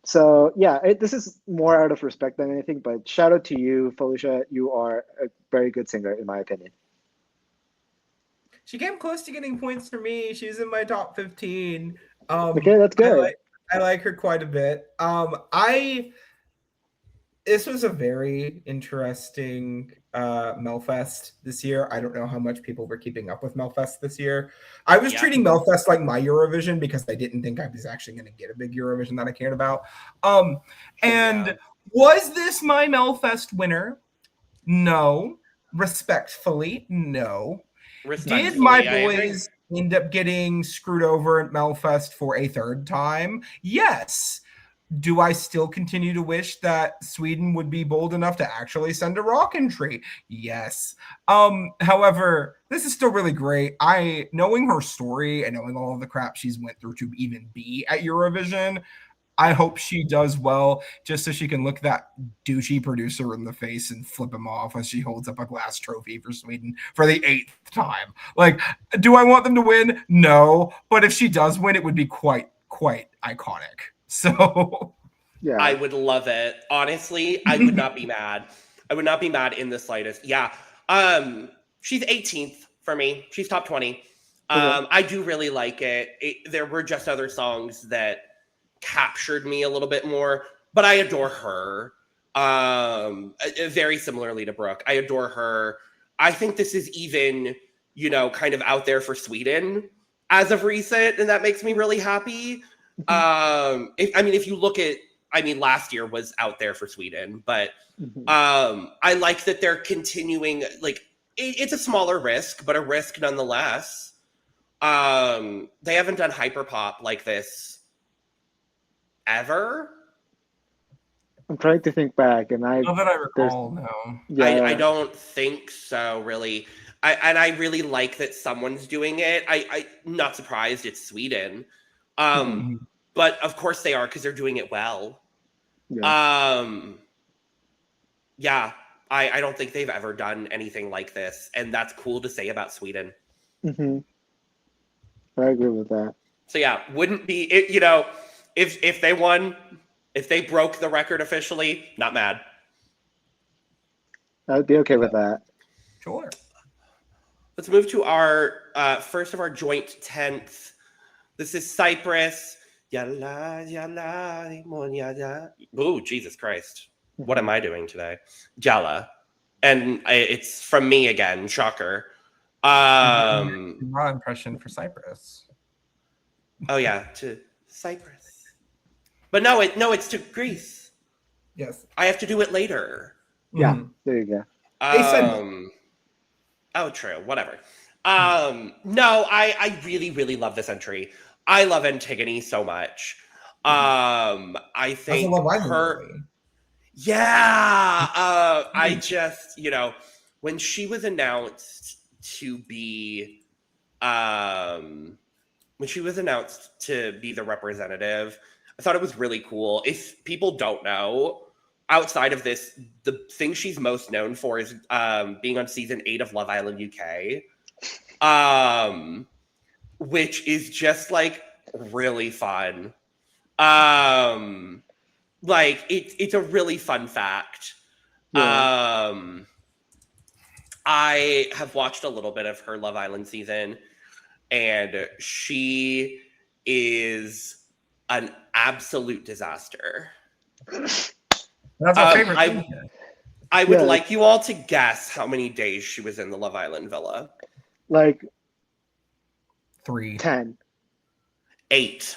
So yeah, this is more out of respect than anything. But shout out to you, Felicia. You are a very good singer, in my opinion. She came close to getting points for me. She's in my top 15. Okay, that's good. I like her quite a bit. This was a very interesting Melfest this year. I don't know how much people were keeping up with Melfest this year. I was treating Melfest like my Eurovision because I didn't think I was actually going to get a big Eurovision that I cared about. Was this my Melfest winner? No. Respectfully, no. Did my boys end up getting screwed over at Melfest for a third time? Yes. Do I still continue to wish that Sweden would be bold enough to actually send a rock entry? Yes. However, this is still really great. Knowing her story and knowing all of the crap she's went through to even be at Eurovision, I hope she does well, just so she can look that douchey producer in the face and flip him off as she holds up a glass trophy for Sweden for the 8th time. Like, do I want them to win? No. But if she does win, it would be quite iconic. So yeah, I would love it. Honestly, I would not be mad. I would not be mad in the slightest. Yeah. She's 18th for me. She's top 20. I do really like it. There were just other songs that captured me a little bit more, but I adore her. Very similarly to Brook. I adore her. I think this is even, kind of out there for Sweden as of recent, and that makes me really happy. If you look at, last year was out there for Sweden, but I like that they're continuing, like, it's a smaller risk, but a risk nonetheless. They haven't done hyperpop like this ever. I'm trying to think back, and not that I recall, no. Yeah. I don't think so, really. I really like that someone's doing it. I'm not surprised it's Sweden. But of course they are, because they're doing it well. Yeah. I don't think they've ever done anything like this, and that's cool to say about Sweden. I agree with that. So yeah, wouldn't be if they won, if they broke the record officially, not mad. I'd be okay with that. Sure. Let's move to our first of our joint 10th. This is Cyprus. Oh, Jesus Christ. What am I doing today? Jala. And it's from me again. Shocker. Raw impression for Cyprus. Oh, yeah. To Cyprus. But no, it's to Greece. Yes. I have to do it later. Yeah, there you go. Oh, true. Whatever. No, I really, really love this entry. I love Antigone so much. I think her. Yeah. I just, when she was announced to be when she was announced to be the representative, I thought it was really cool. If people don't know, outside of this, the thing she's most known for is being on season 8 of Love Island UK, which is just like really fun. Like it's a really fun fact. Yeah. I have watched a little bit of her Love Island season, and she is an absolute disaster. That's our favorite thing. I would Yeah. like you all to guess how many days she was in the Love Island villa. Like 3. 10. 8.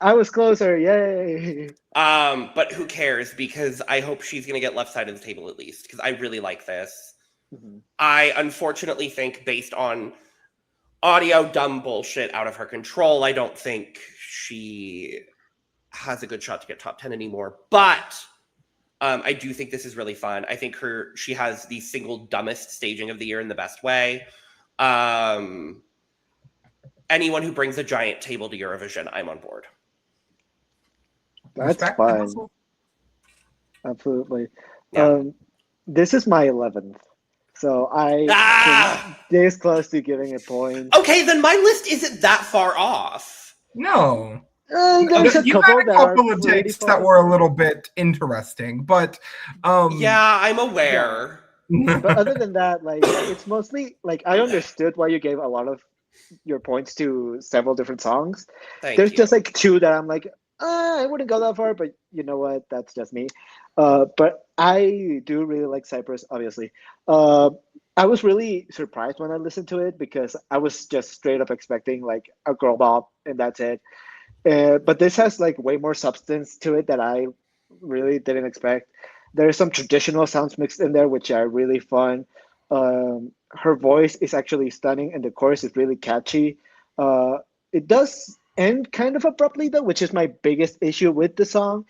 I was closer. Yay. But who cares? Because I hope she's gonna get left side of the table at least, because I really like this. Mhm. I unfortunately think, based on audio dumb bullshit out of her control, I don't think she has a good shot to get top 10 anymore. But I do think this is really fun. I think she has the single dumbest staging of the year in the best way. Anyone who brings a giant table to Eurovision, I'm on board. That's Respect. fun. Absolutely. Yeah. This is my 11th. So I came this close to giving a point. Okay, then my list isn't that far off. No. There's a You couple had a that are couple of pretty takes far. that were a little bit interesting, but Yeah, I'm aware. But other than that, like it's mostly like I understood why you gave a lot of your points to several different songs. Thank There's you. just like 2 that I'm like, I wouldn't go that far, but you know what? That's just me. But I do really like Cyprus, obviously. I was really surprised when I listened to it because I was just straight up expecting like a girl bop and that's it. But this has like way more substance to it that I really didn't expect. There's some traditional sounds mixed in there, which are really fun. Her voice is actually stunning, and the chorus is really catchy. It does end kind of abruptly, though, which is my biggest issue with the song.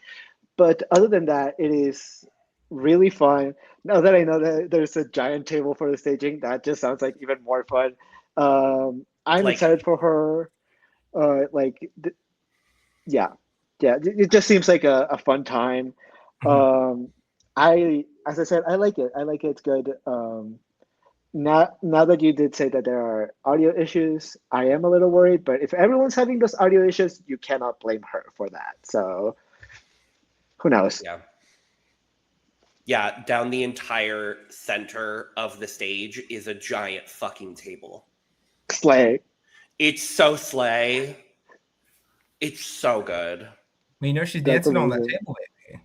But other than that, it is really fun. Now that I know that there's a giant table for the staging, that just sounds like even more fun. I'm Like- excited for her. Yeah, it just seems like a fun time. As I said, I like it. I like it. It's good. Now that you did say that there are audio issues, I am a little worried. But if everyone's having those audio issues, you cannot blame her for that. So who knows? Yeah. Yeah, down the entire center of the stage is a giant fucking table. Slay. It's so slay. It's so good. you know she's That's dancing on that amazing. table lately.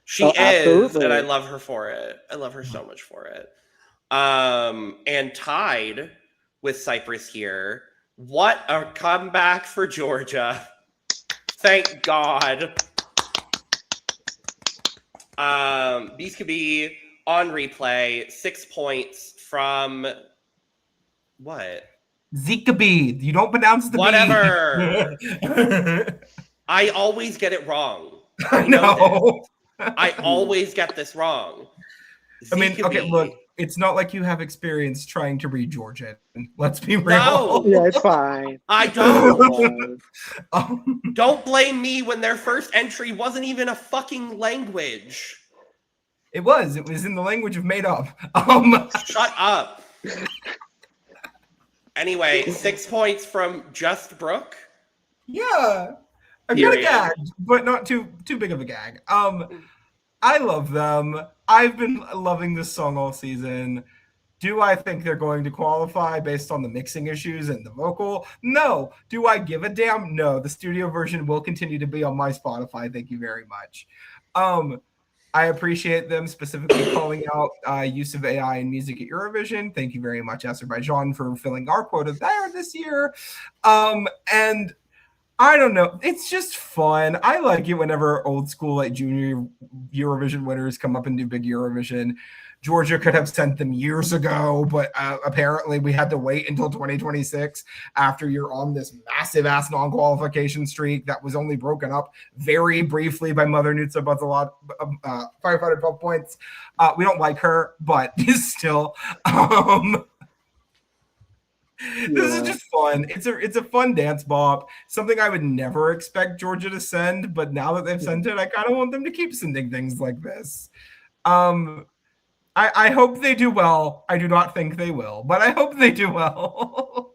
She Oh, is, absolutely. and I love her for it. I love her so much for it. And tied with Cyprus here. What a comeback for Georgia. Thank God. These could be on replay. 6 points from what? Zika-B. You don't pronounce the B. Whatever. I always get it wrong. I know. I always get this wrong. I mean, okay, Zika-B. look, it's not like you have experience trying to read Georgian. Let's be real. No. Yeah, it's fine. I don't. It's fine. Don't blame me when their first entry wasn't even a fucking language. It was in the language of made up. Shut up. Anyway, 6 points from just Brook. Yeah. I've got a Period. gag, but not too big of a gag. I love them. I've been loving this song all season. Do I think they're going to qualify based on the mixing issues and the vocal? No. Do I give a damn? No. The studio version will continue to be on my Spotify. Thank you very much. I appreciate them specifically calling out use of AI in music at Eurovision. Thank you very much, Azerbaijan, for filling our quota there this year. And I don't know. It's just fun. I like it whenever old school, like junior Eurovision winners come up and do big Eurovision. Georgia could have sent them years ago, but apparently we had to wait until 2026 after you're on this massive ass non-qualification streak that was only broken up very briefly by Mother Nutsa Buzalot, 512 points. We don't like her, but still. This is just fun. It's a fun dance bop. Something I would never expect Georgia to send, but now that they've sent it, I kind of want them to keep sending things like this. I hope they do well. I do not think they will, but I hope they do well.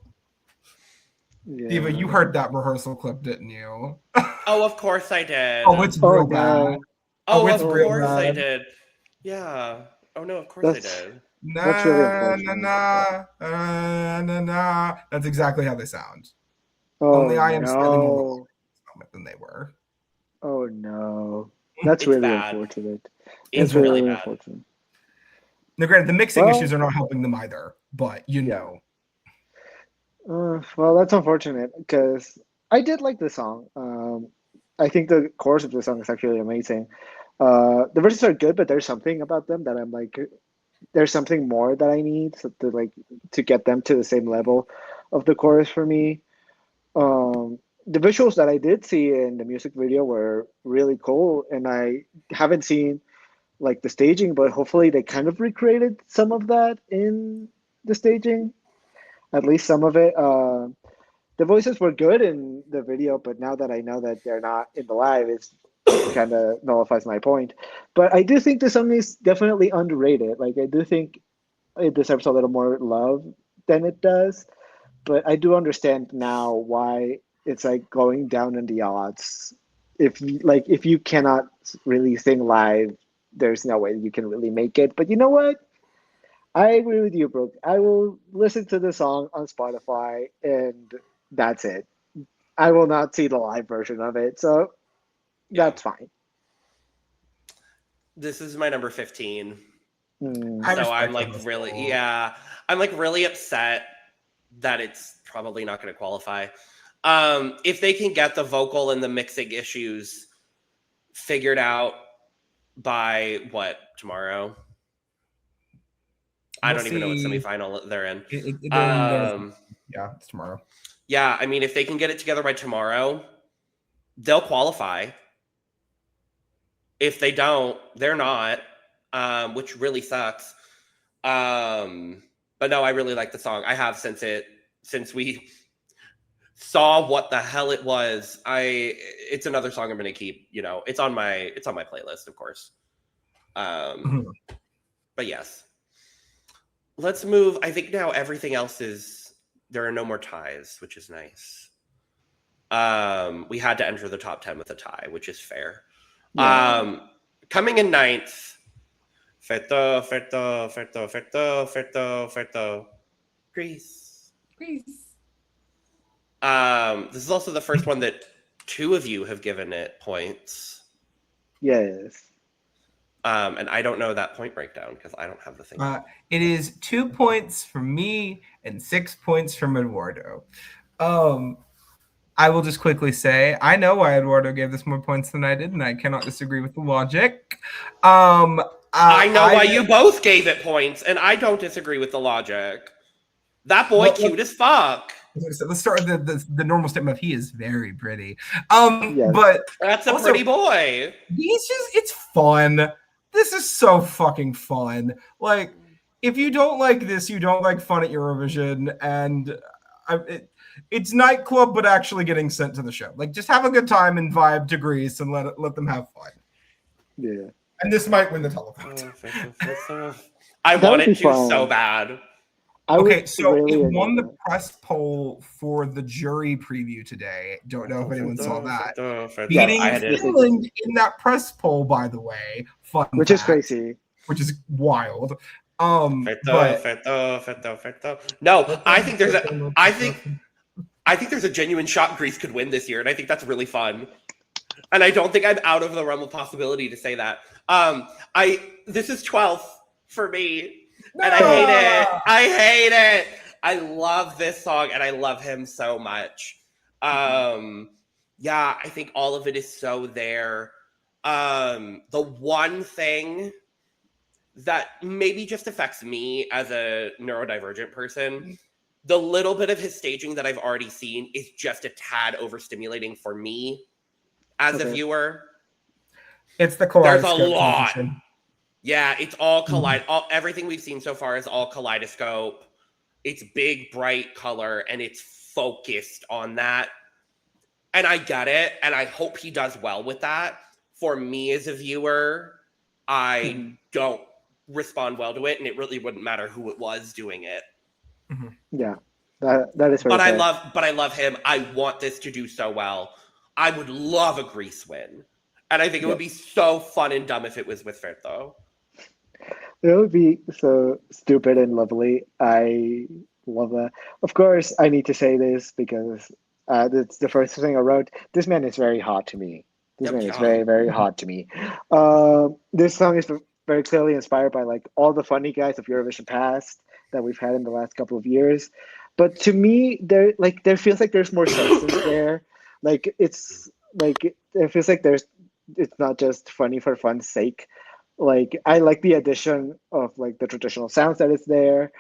Yeah. Diva, you heard that rehearsal clip, didn't you? Oh, of course I did. Oh, it's real bad. no. Oh, it's of real course I bad. did. Yeah. Oh no, of course I That's- did. That's really Na, unfortunate. na, na. That's exactly how they sound. Oh, Only I am slightly more no. than they were. Oh no. That's It's really bad. unfortunate. It's That's really really bad. unfortunate. Now, granted, the mixing Well- issues are not helping them either, but you Yeah. know. Well, that's unfortunate because I did like the song. I think the chorus of the song is actually amazing. The verses are good, but there's something about them that I'm like, there's something more that I need to get them to the same level of the chorus for me. The visuals that I did see in the music video were really cool, and I haven't seen like the staging, but hopefully they kind of recreated some of that in the staging, at least some of it. The voices were good in the video, but now that I know that they're not in the live, it kind of nullifies my point. But I do think the song is definitely underrated. Like I do think it deserves a little more love than it does. But I do understand now why it's like going down in the odds. If you cannot really sing live, there's no way you can really make it. But you know what? I agree with you, Brooke. I will listen to the song on Spotify, and that's it. I will not see the live version of it, so that's fine. This is my number 15. Mm. I So I'm respect like them as really, well. yeah, I'm like really upset that it's probably not going to qualify. If they can get the vocal and the mixing issues figured out by tomorrow? I We'll don't even know what see. semifinal they're in. Yeah, it's tomorrow. Yeah, I mean, if they can get it together by tomorrow, they'll qualify. If they don't, they're not, which really sucks. But no, I really like the song. I have since we saw what the hell it was. It's another song I'm gonna keep. You know, it's on my playlist, of course. But yes, let's move. I think now everything else there are no more ties, which is nice. We had to enter the top 10 with a tie, which is fair. Yeah. Coming in ninth, Feto, Greece. This is also the first one that two of you have given it points. Yes. And I don't know that point breakdown because I don't have the thing. It is 2 points from me and 6 points from Eduardo. I will just quickly say, I know why Eduardo gave this more points than I did, and I cannot disagree with the logic. I know why you both gave it points, and I don't disagree with the logic. That boy cute as fuck. So let's start with the normal statement of he is very pretty. Yes. But That's a also, pretty boy. it's fun. This is so fucking fun. Like, if you don't like this, you don't like fun at Eurovision, and it's nightclub, but actually getting sent to the show. Like, just have a good time and vibe to Greece and let them have fun. Yeah. And this might win the televote. I That want would it be to fun. so bad. Okay, so really it won enjoy the that. press poll for the jury preview today. Don't know if anyone saw that. Yeah, Beating I did. Finland in that press poll, by the way. Fun Which is fact, crazy. Which is wild. Feto. No, I think there's a genuine shot Greece could win this year, and I think that's really fun. And I don't think I'm out of the realm of possibility to say that. This is 12th for me. And I hate it. I hate it. I love this song and I love him so much. Yeah, I think all of it is so there. The one thing that maybe just affects me as a neurodivergent person, the little bit of his staging that I've already seen is just a tad overstimulating for me as a viewer. It's the There's kaleidoscope a lot. transition. Yeah, it's all everything we've seen so far is all kaleidoscope. It's big, bright color, and it's focused on that. And I get it, and I hope he does well with that. For me as a viewer, I don't respond well to it, and it really wouldn't matter who it was doing it. Yeah, that is very But fair. I love him. I want this to do so well. I would love a Grease win. And I think it would be so fun and dumb if it was with Ferto. It would be so stupid and lovely. I love that. Of course, I need to say this because it's the first thing I wrote. This man is very hot to me. This man is very, very hot to me. This song is very clearly inspired by like all the funny guys of Eurovision past that we've had in the last couple of years. But to me, there feels like there's more substance there. Like it's like it feels like it's not just funny for fun's sake. Like I like the addition of like the traditional sounds that is there.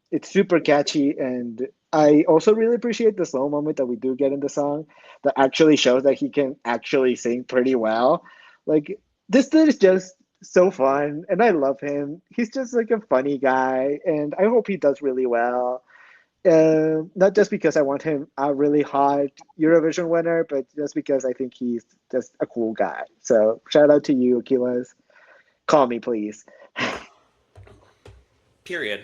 It's super catchy, and I also really appreciate the slow moment that we do get in the song that actually shows that he can actually sing pretty well. Like this dude is just so fun, and I love him. He's just like a funny guy, and I hope he does really well. Not just because I want him a really hot Eurovision winner, but just because I think he's just a cool guy. So shout out to you, Aquiles. Call me, please. Period.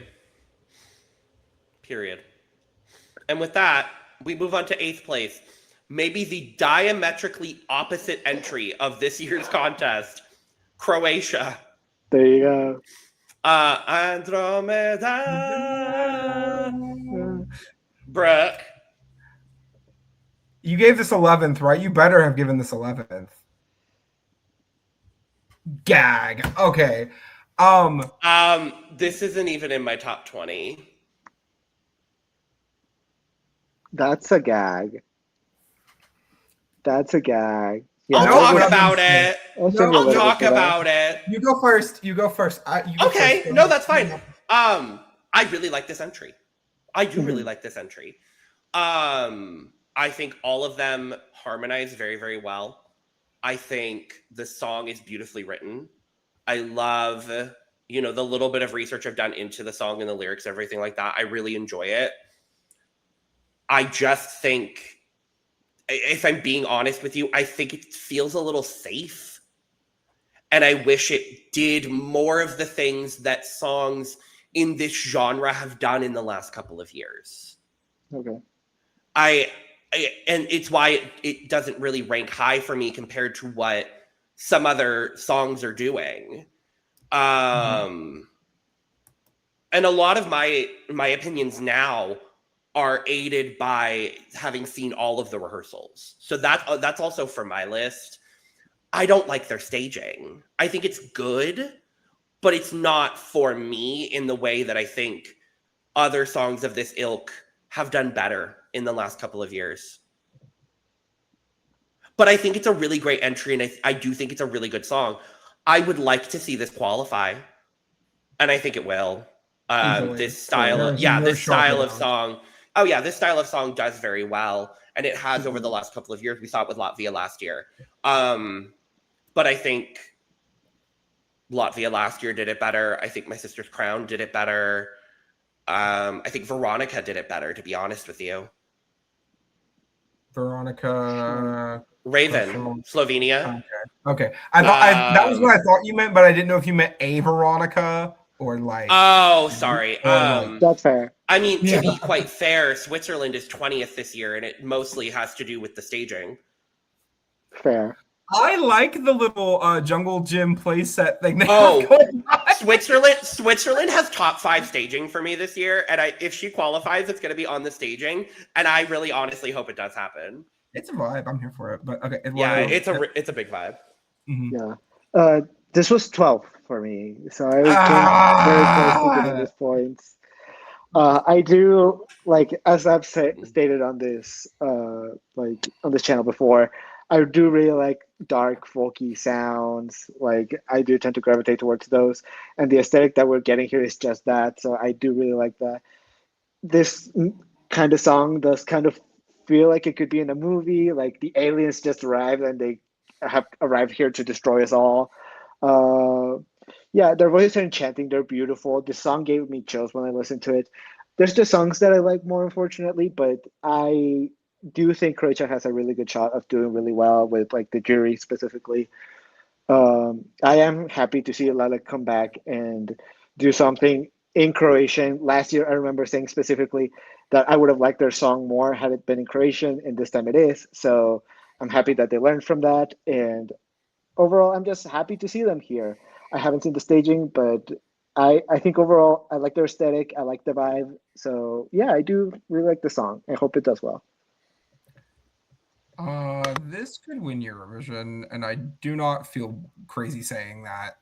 And with that, we move on to 8th place. Maybe the diametrically opposite entry of this year's contest, Croatia. There you go. Andromeda. Brook. You gave this 11th, right? You better have given this 11th. Gag. Okay. This isn't even in my top 20. That's a gag. Yeah, I'll talk about it. I'll send you a I'll little talk bit for that. about it. You go first. Okay, first. no, that's fine. I really like this entry. I do really like this entry. I think all of them harmonize very, very well. I think the song is beautifully written. I love, the little bit of research I've done into the song and the lyrics, everything like that. I really enjoy it. I just think, if I'm being honest with you, I think it feels a little safe. And I wish it did more of the things that songs in this genre have done in the last couple of years. Okay. And it's why it doesn't really rank high for me compared to what some other songs are doing. And a lot of my opinions now are aided by having seen all of the rehearsals. So that's also for my list. I don't like their staging. I think it's good, but it's not for me in the way that I think other songs of this ilk have done better in the last couple of years. But I think it's a really great entry, and I do think it's a really good song. I would like to see this qualify, and I think it will. This style of song. Oh yeah, this style of song does very well, and it has over the last couple of years. We saw it with Latvia last year. But I think Latvia last year did it better. I think My Sister's Crown did it better. I think Veronica did it better, to be honest with you. Veronica. Raven, Slovenia. Okay. I thought that was what I thought you meant, but I didn't know if you meant a Veronica or like. Oh, sorry. That's fair. I mean, to be quite fair, Switzerland is 20th this year, and it mostly has to do with the staging. Fair. I like the little jungle gym playset thing. Switzerland has top 5 staging for me this year, and if she qualifies, it's going to be on the staging, and I really honestly hope it does happen. It's a vibe. I'm here for it, but okay. It's a big vibe. Mm-hmm. Yeah. This was 12 for me, so I was very close to getting these points. I do like, as I've stated on this on this channel before, I do really like dark folky sounds. Like I do tend to gravitate towards those, and the aesthetic that we're getting here is just that. So I do really like that. This kind of song does kind of feel like it could be in a movie. Like the aliens just arrived and they have arrived here to destroy us all. Yeah, their voices are enchanting. They're beautiful. The song gave me chills when I listened to it. There's just songs that I like more, unfortunately, but I do think Croatia has a really good shot of doing really well with like the jury specifically. I am happy to see Lala come back and do something in Croatian. Last year, I remember saying specifically that I would have liked their song more had it been in Croatian, and this time it is. So I'm happy that they learned from that. And overall, I'm just happy to see them here. I haven't seen the staging, but I think overall, I like their aesthetic. I like the vibe. So yeah, I do really like the song. I hope it does well. This could win Eurovision, and I do not feel crazy saying that.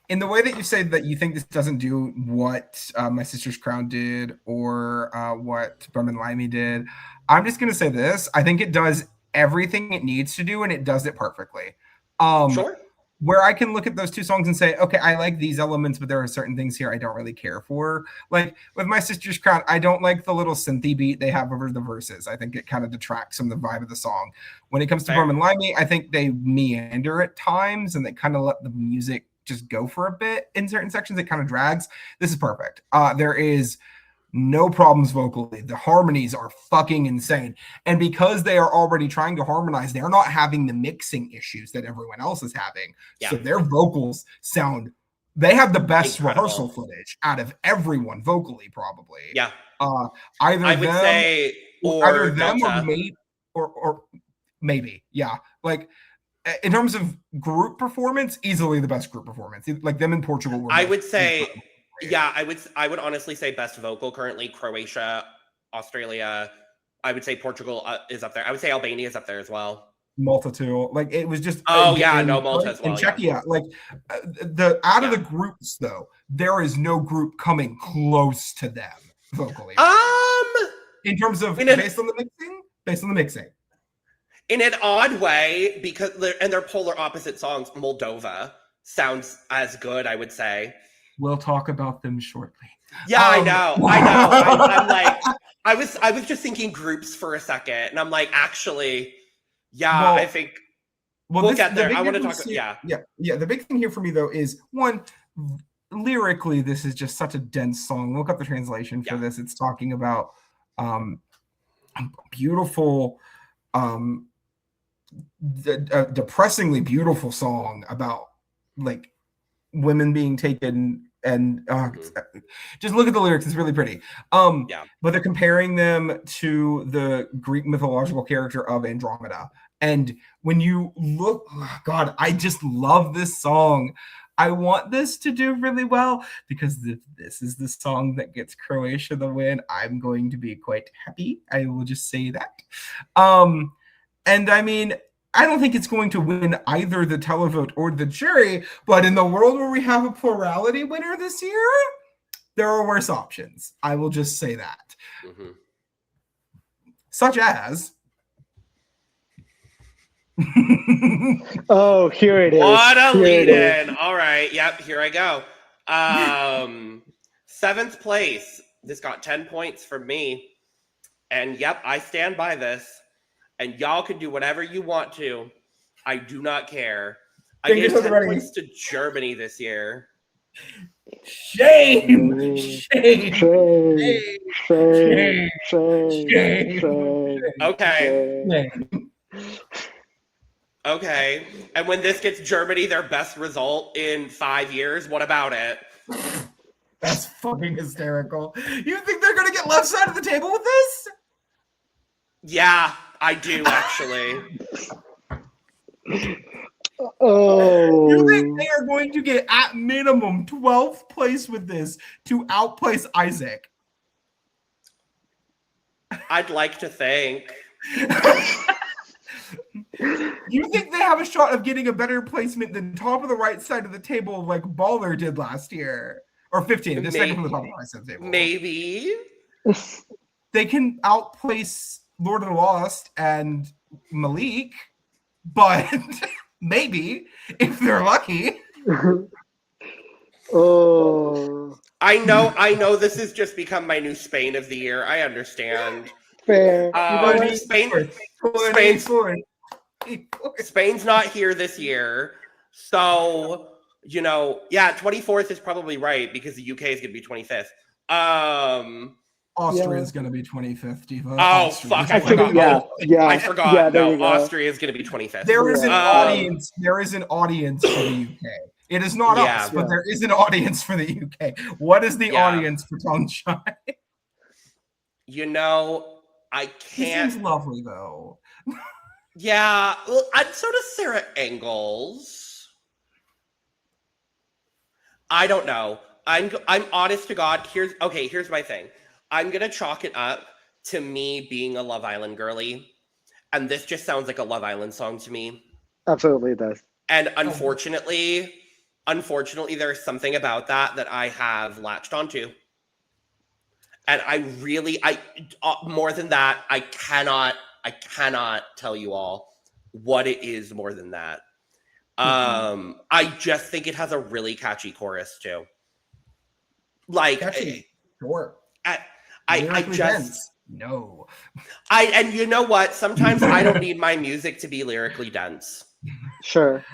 In the way that you say that you think this doesn't do what My Sister's Crown did or what Berman Limey did, I'm just gonna say this. I think it does everything it needs to do, and it does it perfectly. Sure. Where I can look at those two songs and say, okay, I like these elements, but there are certain things here I don't really care for. Like with My Sister's Crown, I don't like the little synthy beat they have over the verses. I think it kind of detracts from the vibe of the song. When it comes to Berman Limey, I think they meander at times and they kind of let the music just go for a bit in certain sections. It kind of drags. This is perfect. There is no problems vocally. The harmonies are fucking insane. And because they are already trying to harmonize, they're not having the mixing issues that everyone else is having. Yeah. So their vocals sound, they have the best rehearsal footage out of everyone vocally, probably. Yeah. Either them or maybe. Yeah. Like in terms of group performance, easily the best group performance. Like them in Portugal were I would say yeah, I would honestly say best vocal currently Croatia, Australia. I would say Portugal is up there. I would say Albania is up there as well. Malta too. Like it was just Malta as well. And Czechia, like the out of the groups though, there is no group coming close to them vocally. In terms of based on the mixing. In an odd way, because they're polar opposite songs. Moldova sounds as good, I would say. We'll talk about them shortly. Yeah, I know. I'm like, I was just thinking groups for a second, and I'm like, actually, yeah, I think we'll get there. I want to talk. Yeah. The big thing here for me though is one, lyrically, this is just such a dense song. Look up the translation for this. It's talking about a beautiful, depressingly beautiful song about like women being taken. And just look at the lyrics; it's really pretty. But they're comparing them to the Greek mythological character of Andromeda. And when you look, God, I just love this song. I want this to do really well because if this is the song that gets Croatia the win, I'm going to be quite happy. I will just say that. And I mean, I don't think it's going to win either the televote or the jury, but in the world where we have a plurality winner this year, there are worse options. I will just say that. Mm-hmm. Such as... Oh, here it is. What a lead-in. All right. Yep, here I go. 7th place. This got 10 points from me. And yep, I stand by this. And y'all can do whatever you want to. I do not care. I gave 10 points to Germany this year. Shame! Okay. Okay. And when this gets Germany their best result in 5 years, what about it? That's fucking hysterical. You think they're going to get left side of the table with this? Yeah. I do, actually. Oh. You think they are going to get, at minimum, 12th place with this to outplace Isaac? I'd like to think. You think they have a shot of getting a better placement than top of the right side of the table like Baller did last year? Or 15, the second from the top of the right side of the table. Maybe. They can outplace Lord of the Lost and Malik, but maybe if they're lucky. Oh, I know this has just become my new Spain of the year. I understand. Fair. Spain's not here this year. So, 24th is probably right because the UK is going to be 25th. Austria's going to be 25th, Diva. Oh, fuck, I Actually, forgot. yeah. I forgot. Yeah, there No, you go. Austria is going to be 25th. There is an Yeah. audience. There is an audience for the UK. It is not Yeah. us, but Yeah. there is an audience for the UK. What is the Yeah. audience for Sunshine? You know, I He can't. seems lovely though. Yeah, well, and so does Sarah Engels. I don't know. I'm honest to God. Here's my thing. I'm gonna chalk it up to me being a Love Island girly, and this just sounds like a Love Island song to me. Absolutely, it does. And unfortunately, there's something about that I have latched onto. And I more than that, I cannot tell you all what it is more than that. I just think it has a really catchy chorus too. Like, Catchy. Sure. I Lyrically just dense. No. and you know what? Sometimes I don't need my music to be lyrically dense. Sure.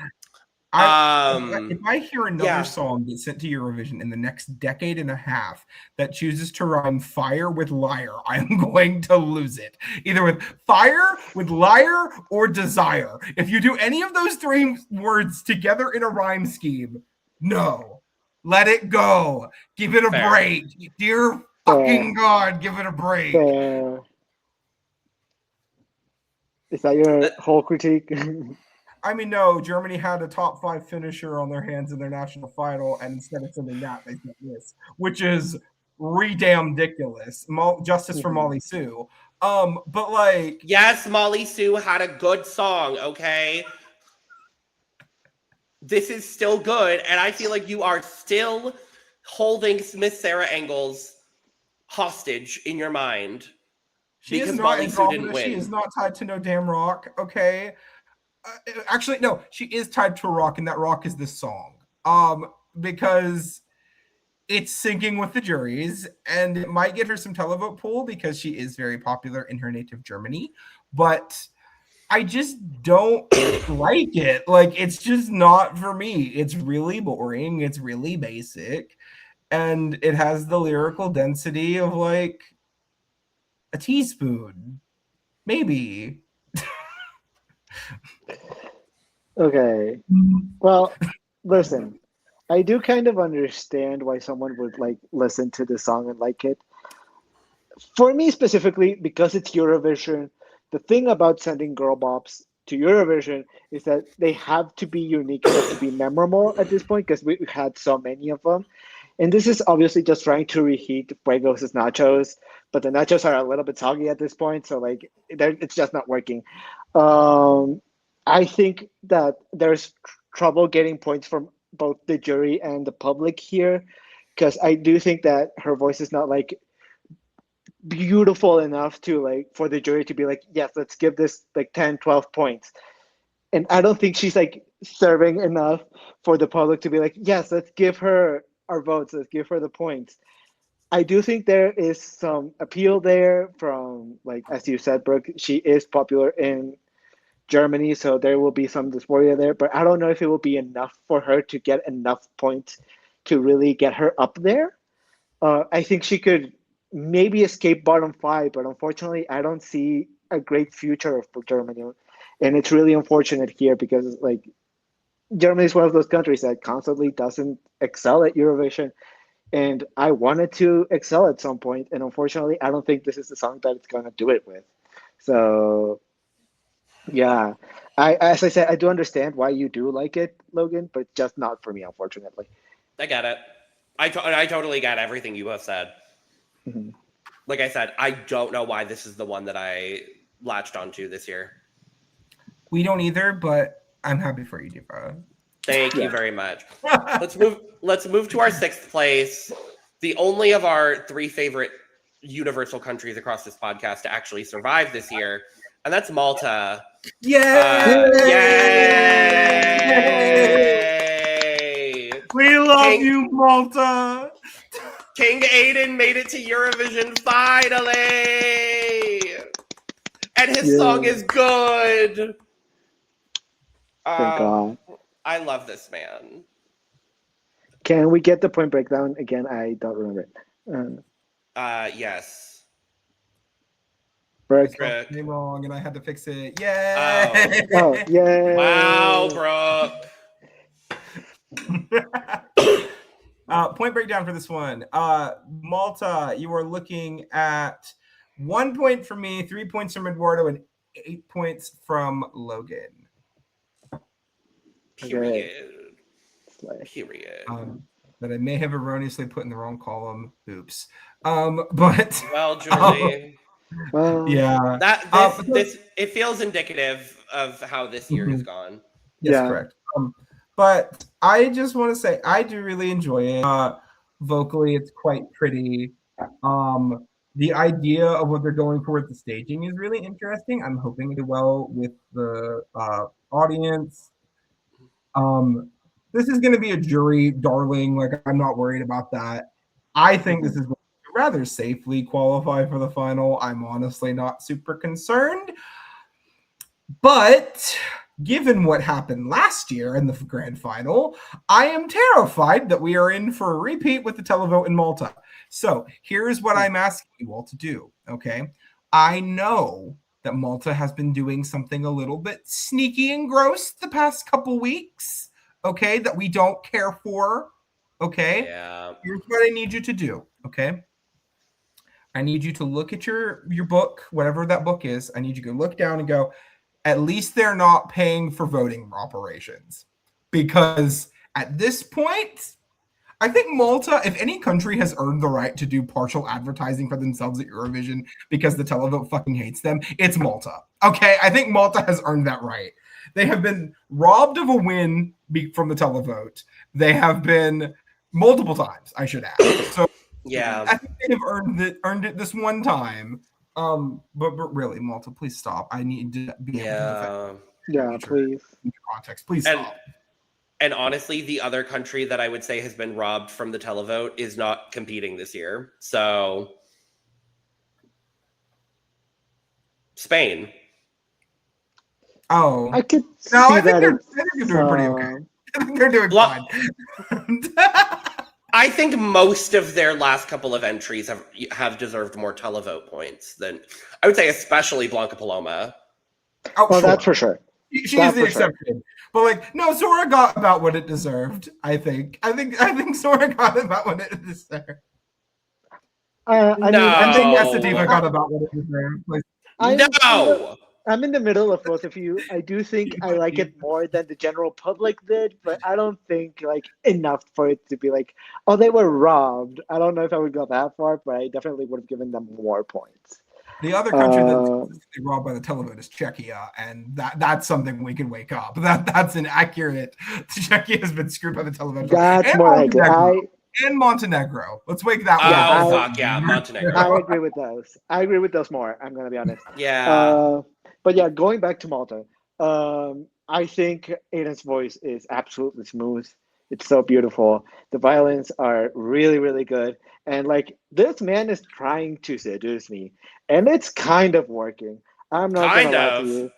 If I hear another yeah. song get sent to Eurovision in the next decade and a half that chooses to rhyme fire with liar, I'm going to lose it. Either with fire, with liar, or desire. If you do any of those three words together in a rhyme scheme, no. Let it go. Give it a Fair. break. Dear fucking God, give it a break. Is that your whole critique? I mean, no, Germany had a top 5 finisher on their hands in their national final, and instead of sending that, they sent this, which is re-damn ridiculous. Justice for Molly Sue. But like... Yes, Molly Sue had a good song, okay? This is still good, and I feel like you are still holding Miss Sarah Engels hostage in your mind. She because is not Molly Sue didn't Andromeda. She win. is not tied to no damn rock, okay? Actually, no, she is tied to a rock, and that rock is this song. Because it's syncing with the juries, and it might get her some televote pool because she is very popular in her native Germany, but I just don't like it. Like, it's just not for me. It's really boring. It's really basic, and it has the lyrical density of like a teaspoon, maybe. Okay. Well, listen, I do kind of understand why someone would like listen to the song and like it. For me specifically, because it's Eurovision, the thing about sending girl bops to Eurovision is that they have to be unique enough to be memorable at this point because we've had so many of them. And this is obviously just trying to reheat Fuegos' nachos, but the nachos are a little bit soggy at this point, so like it's just not working. I think that there's trouble getting points from both the jury and the public here, because I do think that her voice is not like beautiful enough to like for the jury to be like, yes, let's give this like 10, 12 points. And I don't think she's like serving enough for the public to be like, yes, let's give her our votes, let's give her the points. I do think there is some appeal there from, like, as you said, Brook, she is popular in Germany, so there will be some dysphoria there, but I don't know if it will be enough for her to get enough points to really get her up there. I think she could maybe escape bottom 5, but unfortunately, I don't see a great future for Germany. And it's really unfortunate here because, like, Germany is one of those countries that constantly doesn't excel at Eurovision. And I wanted to excel at some point, and unfortunately, I don't think this is the song that it's going to do it with. So, yeah, as I said, I do understand why you do like it, Logan, but just not for me, unfortunately. I get it. I totally get everything you have said. Mm-hmm. Like I said, I don't know why this is the one that I latched onto this year. We don't either, but I'm happy for you, Diva. Thank you very much. Let's move to our 6th place. The only of our 3 favorite universal countries across this podcast to actually survive this year, and that's Malta. Yay! Yay! We love you, Malta. King Aiden made it to Eurovision finally, and his song is good. Thank God. I love this man. Can we get the point breakdown again? I don't remember it. Yes. Brook. spelled my name wrong, and I had to fix it. Yay! Oh, yay. Wow, Brook. Point breakdown for this one. Malta, you are looking at 1 point from me, 3 points from Eduardo, and 8 points from Logan. Period. Okay. Period. That I may have erroneously put in the wrong column. Oops. But Well, Julie, Well, yeah, this it feels indicative of how this year has gone. yes, Yeah. correct. But I just want to say I do really enjoy it. Vocally, it's quite pretty. The idea of what they're going for with the staging is really interesting. I'm hoping it well with the audience. This is going to be a jury darling. Like, I'm not worried about that. I think this is going to rather safely qualify for the final. I'm honestly not super concerned. But given what happened last year in the grand final, I am terrified that we are in for a repeat with the televote in Malta. So here's what I'm asking you all to do, okay? I know that Malta has been doing something a little bit sneaky and gross the past couple weeks, okay, that we don't care for, okay? Yeah. Here's what I need you to do, okay? I need you to look at your book, whatever that book is. I need you to look down and go, at least they're not paying for voting operations. Because at this point, I think Malta, if any country has earned the right to do partial advertising for themselves at Eurovision because the televote fucking hates them, it's Malta. Okay, I think Malta has earned that right. They have been robbed of a win from the televote. They have been multiple times, I should add. So Yeah. I think they have earned it this one time. But really, Malta, please stop. I need to be able to yeah, please. context. Please stop. And honestly, the other country that I would say has been robbed from the televote is not competing this year. So Spain. Oh, I could see no, I think that. they're doing pretty okay. I think they're doing fine. I think most of their last couple of entries have deserved more televote points than, I would say, especially Blanca Paloma. Oh, Well, sure. that's for sure. She's That's the for sure. exception. But like, no, Zora got about what it deserved. I think Zora got about what it deserved. I No. mean, I think Oh. Estetiva got about what it deserved. Like, No! I'm in the middle of both of you. I do think I like it more than the general public did, but I don't think like enough for it to be like, oh, they were robbed. I don't know if I would go that far, but I definitely would have given them more points. the other country that's robbed by the televote is Czechia, and that's something we can wake up. That's inaccurate. Czechia has been screwed by the televote. That's And more like Montenegro. it. And Montenegro. Let's wake that Oh, one. fuck yeah, Montenegro. I agree with those. I agree with those more. I'm gonna be honest. Yeah. But yeah, going back to Malta, I think Aiden's voice is absolutely smooth. It's so beautiful. The violins are really, really good. And like, this man is trying to seduce me, and it's kind of working. I'm not Kind gonna lie of. to you.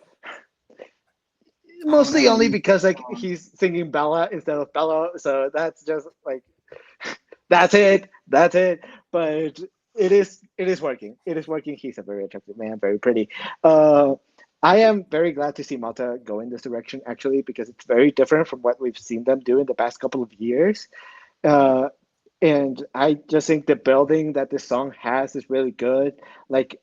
Mostly only because like he's singing Bella instead of Bello, so that's just like that's it. But it is working. It is working. He's a very attractive man, very pretty. I am very glad to see Malta go in this direction, actually, because it's very different from what we've seen them do in the past couple of years. And I just think the building that this song has is really good. Like,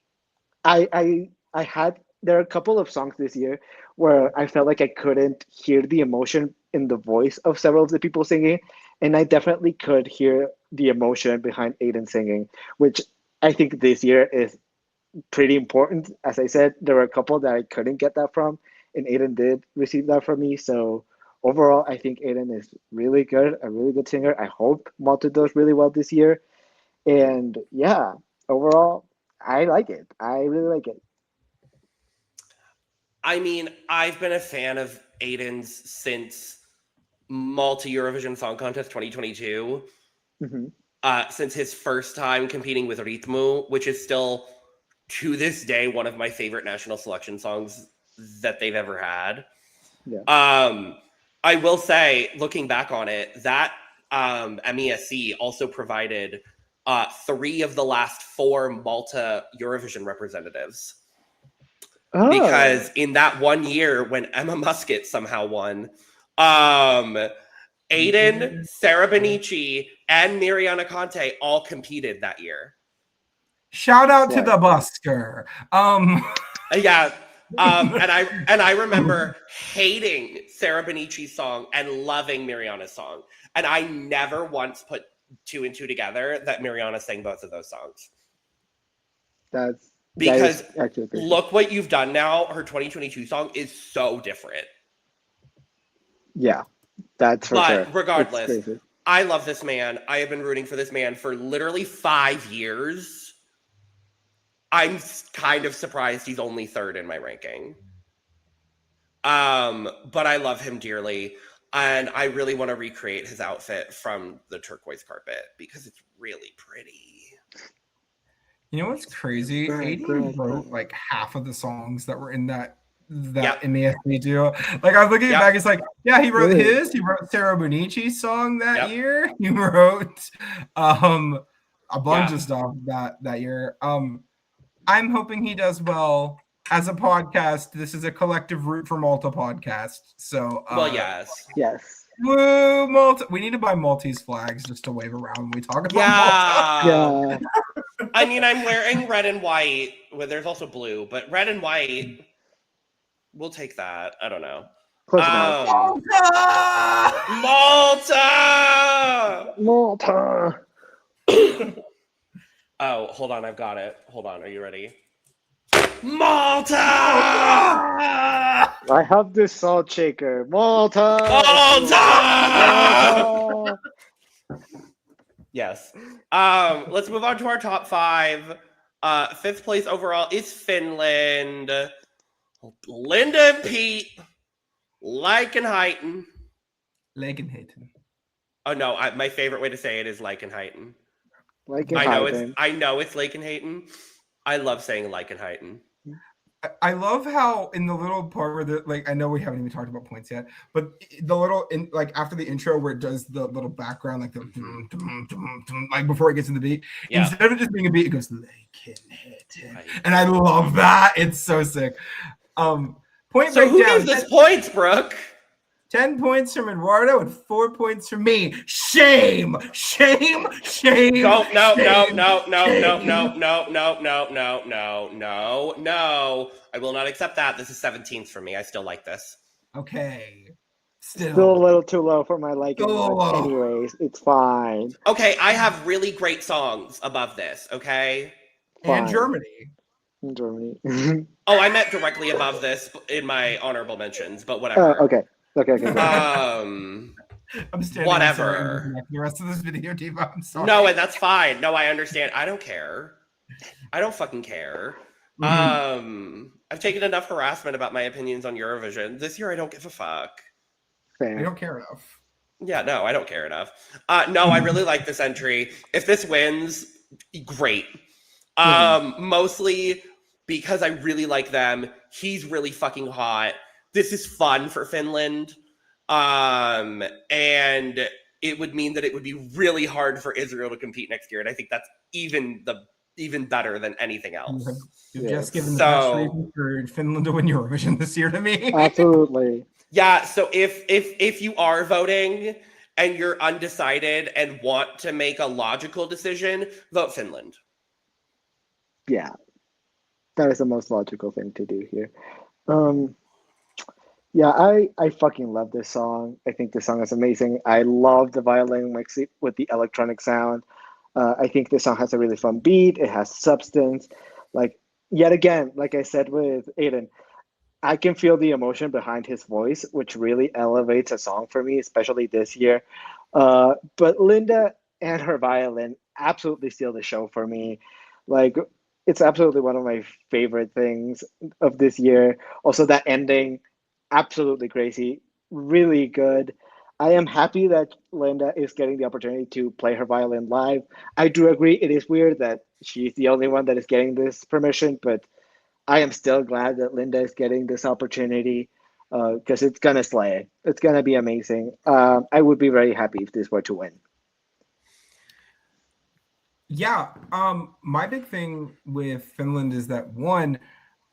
I had, there are a couple of songs this year where I felt like I couldn't hear the emotion in the voice of several of the people singing, and I definitely could hear the emotion behind Aiden singing, which I think this year is pretty important. As I said, there were a couple that I couldn't get that from, and Aiden did receive that from me. So overall, I think Aiden is really good, a really good singer. I hope Malta does really well this year. And yeah, overall, I like it. I really like it. I mean, I've been a fan of Aiden's since Malta Eurovision Song Contest 2022. Since his first time competing with Ritmo, which is still, to this day, one of my favorite national selection songs that they've ever had. Yeah. I will say, looking back on it, that MESC also provided 3 of the last 4 Malta Eurovision representatives. Oh. because in that one year when Emma Muscat somehow won, Aiden, Sarah Benici, and Miriana Conte all competed that year. Shout out to Right. the busker. Yeah. And I remember hating Sarah Benici's song and loving Miriana's song. And I never once put two and two together that Miriana sang both of those songs. Because actually crazy. look what you've done now. Her 2022 song is so different. Yeah, that's for sure. But regardless, It's crazy. I love this man. I have been rooting for this man for literally 5 years. I'm kind of surprised he's only third in my ranking. But I love him dearly. And I really want to recreate his outfit from the turquoise carpet because it's really pretty. You know what's crazy? Aiden wrote like half of the songs that were in that Yep. in the ESC duo. Like I was looking Yep. back, it's like, yeah, he wrote Really? his. He wrote Sarah Bonici's song that Yep. year. He wrote a bunch Yeah. of stuff that year. I'm hoping he does well. As a podcast, this is a collective root for Malta podcast. So Well, yes. Yes. woo, Malta. We need to buy Maltese flags just to wave around when we talk about Malta. Yeah. Yeah. I mean, I'm wearing red and white. Well, there's also blue, but red and white, we'll take that. I don't know. Close enough. Malta! Malta. Oh, hold on. I've got it. Hold on. Are you ready? Malta! I have this salt shaker. Malta. Malta! Yes. Let's move on to our top 5. 5th place overall is Finland. Linda and Pete. Leichenheiten. Legenhaten. Oh no, my favorite way to say it is Leichenheiten. Like I know it's Leichenheiten. I love saying Leichenheiten. I love how in the little part where like I know we haven't even talked about points yet, but the little like after the intro where it does the little background like the like before it gets in the beat, Yeah. instead of it just being a beat, it goes Legenhaten. Right. And I love that. It's so sick. Point So who breakdown. gives this points, Brooke? 10 points from Eduardo and 4 points from me. Shame. No. I will not accept that. This is 17th for me. I still like this. Okay. Still a little too low for my liking. Still but low. anyways, it's fine. Okay, I have really great songs above this, okay? And Fine. Germany. In Germany. Oh, I meant directly above this in my honorable mentions, but whatever. Okay. Okay. I'm standing Whatever. for the rest of this video, Diva. I'm sorry. No, and that's fine. No, I understand. I don't care. I don't fucking care. I've taken enough harassment about my opinions on Eurovision. This year, I don't give a fuck. Fair. We don't care enough. Yeah, no, I don't care enough. No, I really like this entry. If this wins, great. Mostly because I really like them. He's really fucking hot. This is fun for Finland. And it would mean that it would be really hard for Israel to compete next year. And I think that's even better than anything else. You've Yeah. just given the So- best reason for Finland to win Eurovision this year to me. Absolutely. Yeah, so if you are voting and you're undecided and want to make a logical decision, vote Finland. Yeah. That is the most logical thing to do here. Yeah, I fucking love this song. I think this song is amazing. I love the violin mix with the electronic sound. I think this song has a really fun beat. It has substance. Like, yet again, like I said with Aiden, I can feel the emotion behind his voice, which really elevates a song for me, especially this year. But Linda and her violin absolutely steal the show for me. Like, it's absolutely one of my favorite things of this year. Also, that ending, absolutely crazy, really good. I am happy that Linda is getting the opportunity to play her violin live. I do agree it is weird that she's the only one that is getting this permission, but I am still glad that Linda is getting this opportunity because it's going to slay. It's going to be amazing. I would be very happy if this were to win. Yeah. My big thing with Finland is that one,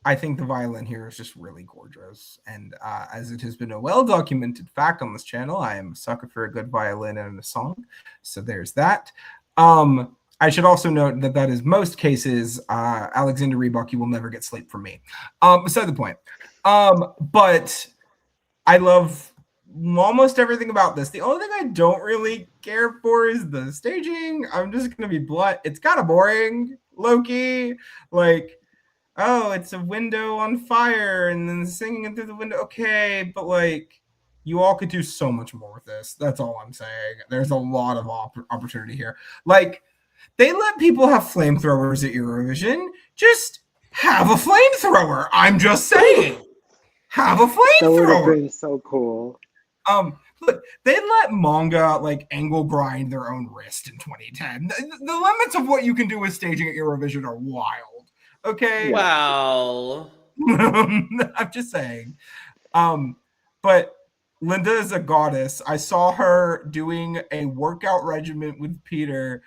I think the violin here is just really gorgeous. And as it has been a well-documented fact on this channel, I am a sucker for a good violin in a song. So there's that. I should also note that is most cases, Alexander Reebok, you will never get sleep from me. Beside the point. But I love almost everything about this. The only thing I don't really care for is the staging. I'm just going to be blunt. It's kind of boring, low-key. Like, oh, it's a window on fire and then singing it through the window. Okay, but like, you all could do so much more with this. That's all I'm saying. There's a lot of opportunity here. Like, they let people have flamethrowers at Eurovision. Just have a flamethrower. I'm just saying. Have a That would have flamethrower. been so cool. Look, they let manga like angle grind their own wrist in 2010. The limits of what you can do with staging at Eurovision are wild. Okay. Wow. I'm just saying. But Linda is a goddess. I saw her doing a workout regimen with Peter,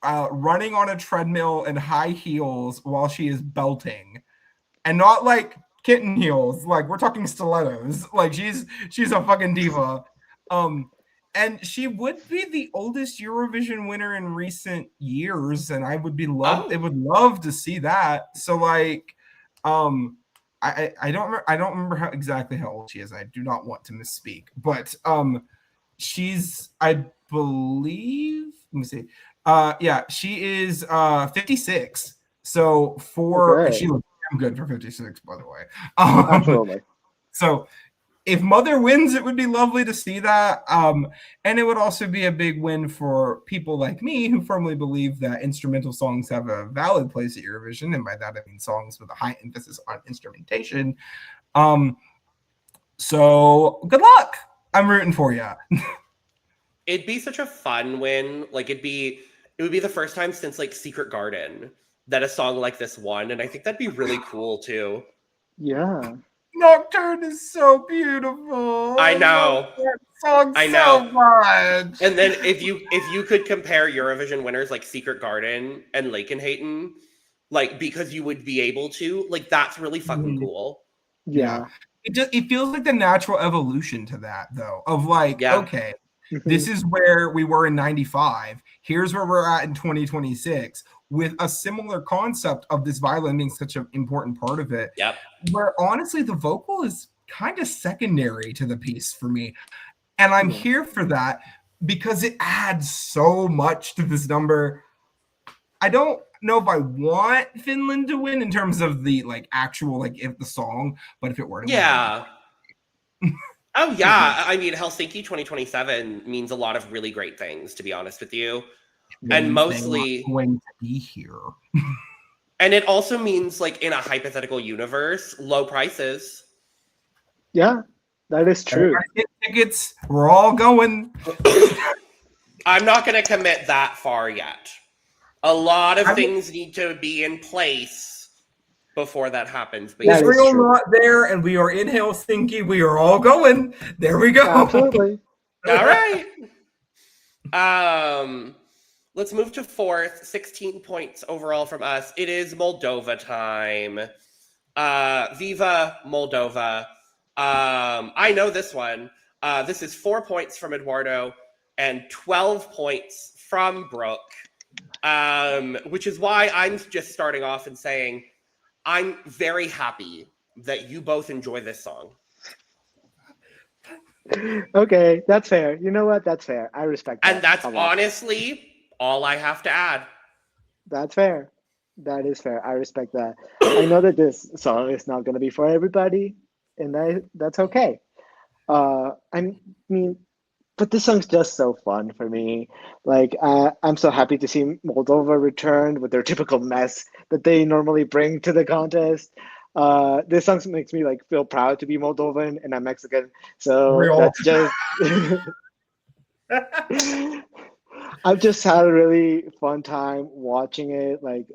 running on a treadmill in high heels while she is belting, and not like kitten heels. Like, we're talking stilettos. Like, she's a fucking diva. And she would be the oldest Eurovision winner in recent years, and I would would love to see that. So like, I don't remember exactly how old she is. I do not want to misspeak, but she's, I believe, let me see. Yeah, she is 56. So Okay. she looks damn good for 56, by the way. Absolutely. So if Mother wins, it would be lovely to see that. And it would also be a big win for people like me who firmly believe that instrumental songs have a valid place at Eurovision. And by that, I mean songs with a high emphasis on instrumentation. So good luck. I'm rooting for you. It'd be such a fun win. Like, it would be the first time since like Secret Garden that a song like this won. And I think that'd be really cool too. Yeah. Nocturne is so beautiful. I know. That song I so know. much. And then if you could compare Eurovision winners like Secret Garden and Lakenhaten, like, because you would be able to, like, that's really fucking cool. Yeah. It feels like the natural evolution to that, though, of like, Yeah. okay, this is where we were in 95. Here's where we're at in 2026 with a similar concept of this violin being such an important part of it. Yep. Where honestly, the vocal is kind of secondary to the piece for me. And I'm here for that because it adds so much to this number. I don't know if I want Finland to win in terms of the like actual, like, if the song, but if it were to Yeah. Oh, yeah. I mean, Helsinki 2027 means a lot of really great things, to be honest with you. And mostly going to be here. And it also means, like, in a hypothetical universe, low prices. Yeah, that is true. Get tickets. We're all going. I'm not going to commit that far yet. A lot of things need to be in place before that happens. But That is Israel true. not there, and we are in Helsinki. We are all going. There we go. Absolutely. all right. Let's move to fourth. 16 points overall from us. It is Moldova time. Viva Moldova. I know this one. This is 4 points from Eduardo and 12 points from Brook, which is why I'm just starting off and saying I'm very happy that you both enjoy this song. Okay, that's fair. You know what? That's fair. I respect that. And that's a lot. honestly all I have to add. That's fair. That is fair. I respect that. I know that this song is not going to be for everybody, and that's okay. I mean, but this song's just so fun for me. Like, I'm so happy to see Moldova return with their typical mess that they normally bring to the contest. This song makes me like feel proud to be Moldovan, and I'm Mexican, so Real. that's just. I've just had a really fun time watching it. Like,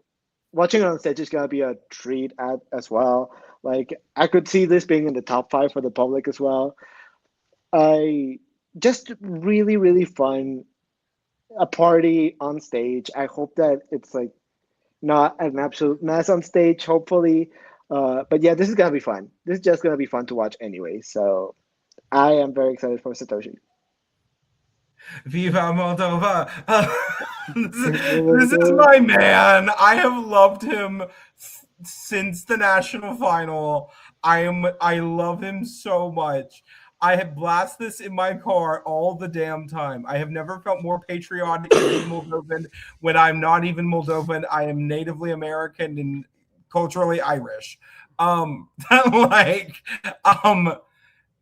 watching it on stage is gonna be a treat as well. Like, I could see this being in the top 5 for the public as well. I just really, really fun. A party on stage. I hope that it's like not an absolute mess on stage, hopefully. But yeah, this is gonna be fun. This is just gonna be fun to watch anyway. So I am very excited for Satoshi. Viva Moldova! This is my man. I have loved him since the national final. I love him so much. I have blast this in my car all the damn time. I have never felt more patriotic to be Moldovan when I'm not even Moldovan. I am natively American and culturally Irish.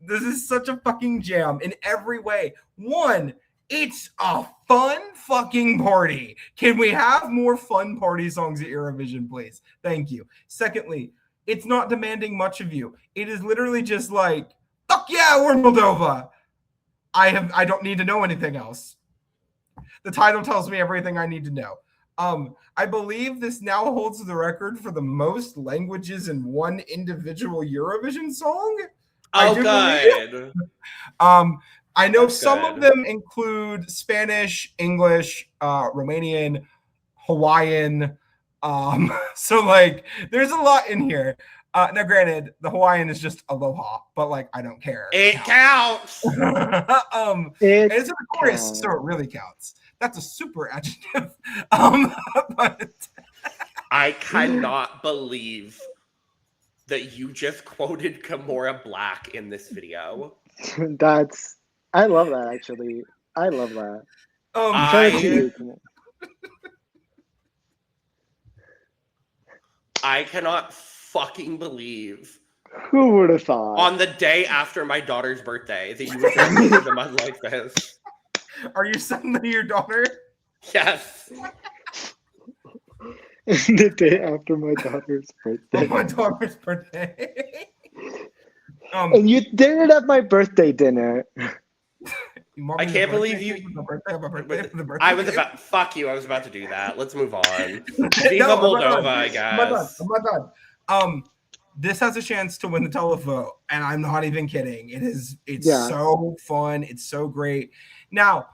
This is such a fucking jam in every way. One, it's a fun fucking party. Can we have more fun party songs at Eurovision, please? Thank you. Secondly, it's not demanding much of you. It is literally just like, fuck yeah, we're Moldova. I don't need to know anything else. The title tells me everything I need to know. I believe this now holds the record for the most languages in one individual Eurovision song. Oh, good. I know That's some good. of them include Spanish, English, Romanian, Hawaiian. So like, there's a lot in here. Now, granted, the Hawaiian is just aloha, but like, I don't care. It counts. And it's in the chorus, so it really counts. That's a super adjective. But I cannot believe that you just quoted Kimora Black in this video. I love that actually. I love that. I- Shout out to you. Come on. I cannot fucking believe Who would have thought? on the day after my daughter's birthday that you would send a month like this. are you sending your daughter? Yes. The day after my daughter's Oh, birthday. my daughter's birthday. And you did it at my birthday dinner. I can't believe you- I was about fuck you. I was about to do that. Let's move on. Viva No, Moldova, I guess. I'm not done. This has a chance to win the televote, and I'm not even kidding. It's Yeah. so fun. It's so great. Now,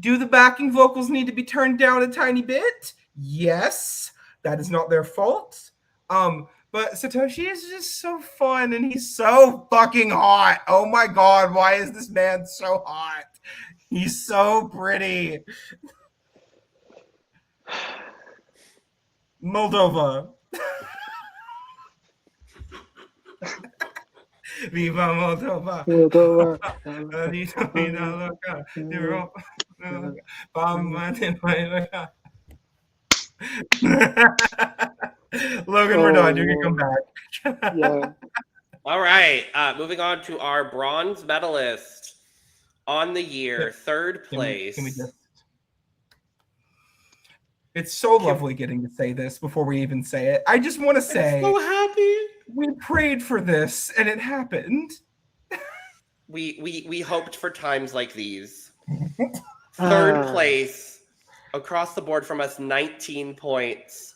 do the backing vocals need to be turned down a tiny bit? Yes, that is not their fault. But Satoshi is just so fun, and he's so fucking hot. Oh my god, why is this man so hot? He's so pretty. Moldova. Viva Moldova. Logan, we're done. You can come back. Yeah. All right. Moving on to our bronze medalist on the year, third place. Can we just... It's so lovely getting to say this before we even say it. I just want to say, I'm so happy. we prayed for this and it happened. We hoped for times like these. Third place across the board from us, 19 points,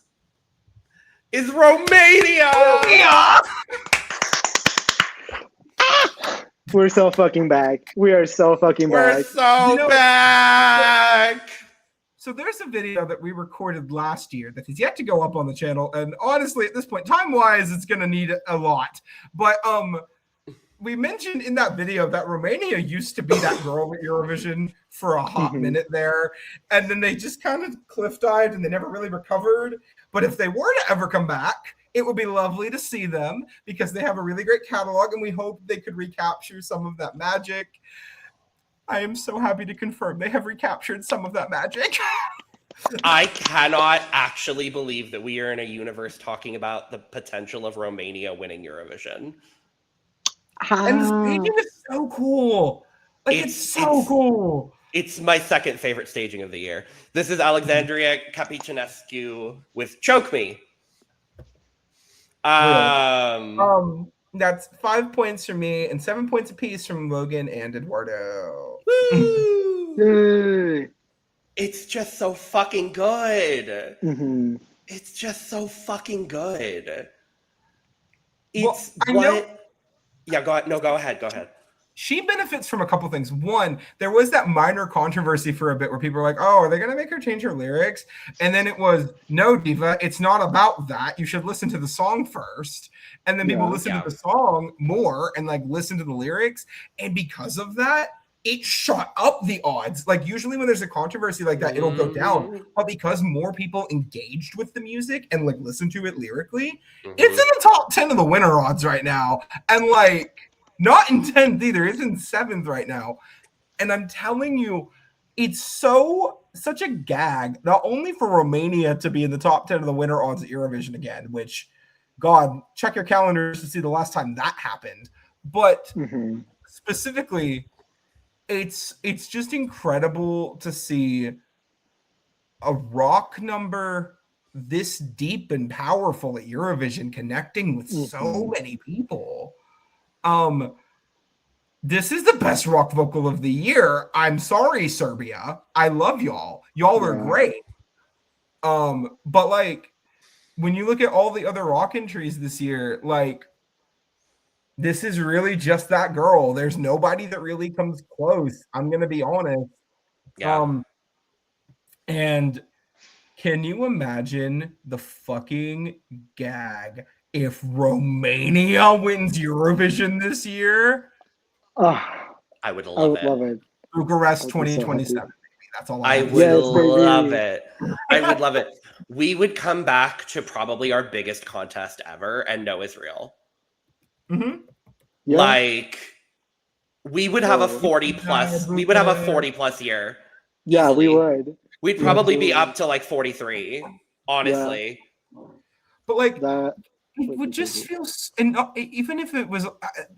is Romania. We're so fucking back. We are so fucking We're back. so You know- back. So there's a video that we recorded last year that has yet to go up on the channel. And honestly, at this point, time-wise, it's going to need a lot. But we mentioned in that video that Romania used to be that girl at Eurovision for a hot minute there. And then they just kind of cliff dived and they never really recovered. But if they were to ever come back, it would be lovely to see them because they have a really great catalog and we hope they could recapture some of that magic. I am so happy to confirm they have recaptured some of that magic. I cannot actually believe that we are in a universe talking about the potential of Romania winning Eurovision. And the staging is so cool. Like, it's so cool. It's my second favorite staging of the year. This is Alexandria Capicinescu with Choke Me. That's 5 points from me and 7 points apiece from Logan and Eduardo. Woo! Yay. It's just so fucking good. Mhm. It's just so fucking good. Well, It's I know- Yeah, go ahead. No, go ahead. Go ahead. she benefits from a couple things. One, there was that minor controversy for a bit where people were like, oh, are they going to make her change her lyrics? And then it was, no, Diva, it's not about that. You should listen to the song first. And then people listen to the song more and like listen to the lyrics. And because of that, it shot up the odds. Like usually when there's a controversy like that, it'll go down. But because more people engaged with the music and like listened to it lyrically, it's in the top 10 of the winner odds right now. And like, not in 10th either. It's in 7th right now. And I'm telling you, it's such a gag, not only for Romania to be in the top 10 of the winner odds at Eurovision again, which, God, check your calendars to see the last time that happened. But specifically, it's just incredible to see a rock number this deep and powerful at Eurovision connecting with so many people. This is the best rock vocal of the year. I'm sorry, Serbia. I love y'all. Y'all are great. But like when you look at all the other rock entries this year, like this is really just that girl. There's nobody that really comes close. I'm gonna be honest. Yeah. And can you imagine the fucking gag if Romania wins Eurovision this year? I would love it. Bucharest 2027. That's all I would love it. I would love it. We would come back to probably our biggest contest ever and know is real. Like we would have a 40 plus. We would have a 40 plus year. Yeah, easily. we would. We'd probably be up to like 43, honestly. But like That it would just feel, and even if it was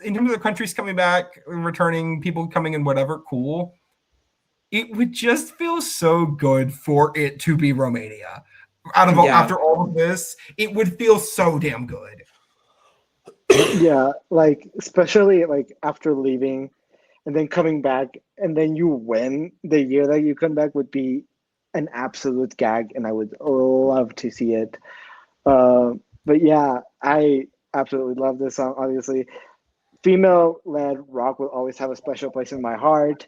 in terms of the countries coming back, returning, people coming in, whatever, cool. It would just feel so good for it to be Romania. After all of this, it would feel so damn good. Yeah, like especially like after leaving and then coming back and then you win the year that you come back would be an absolute gag, and I would love to see it. But yeah, I absolutely love this song. Obviously, female-led rock will always have a special place in my heart.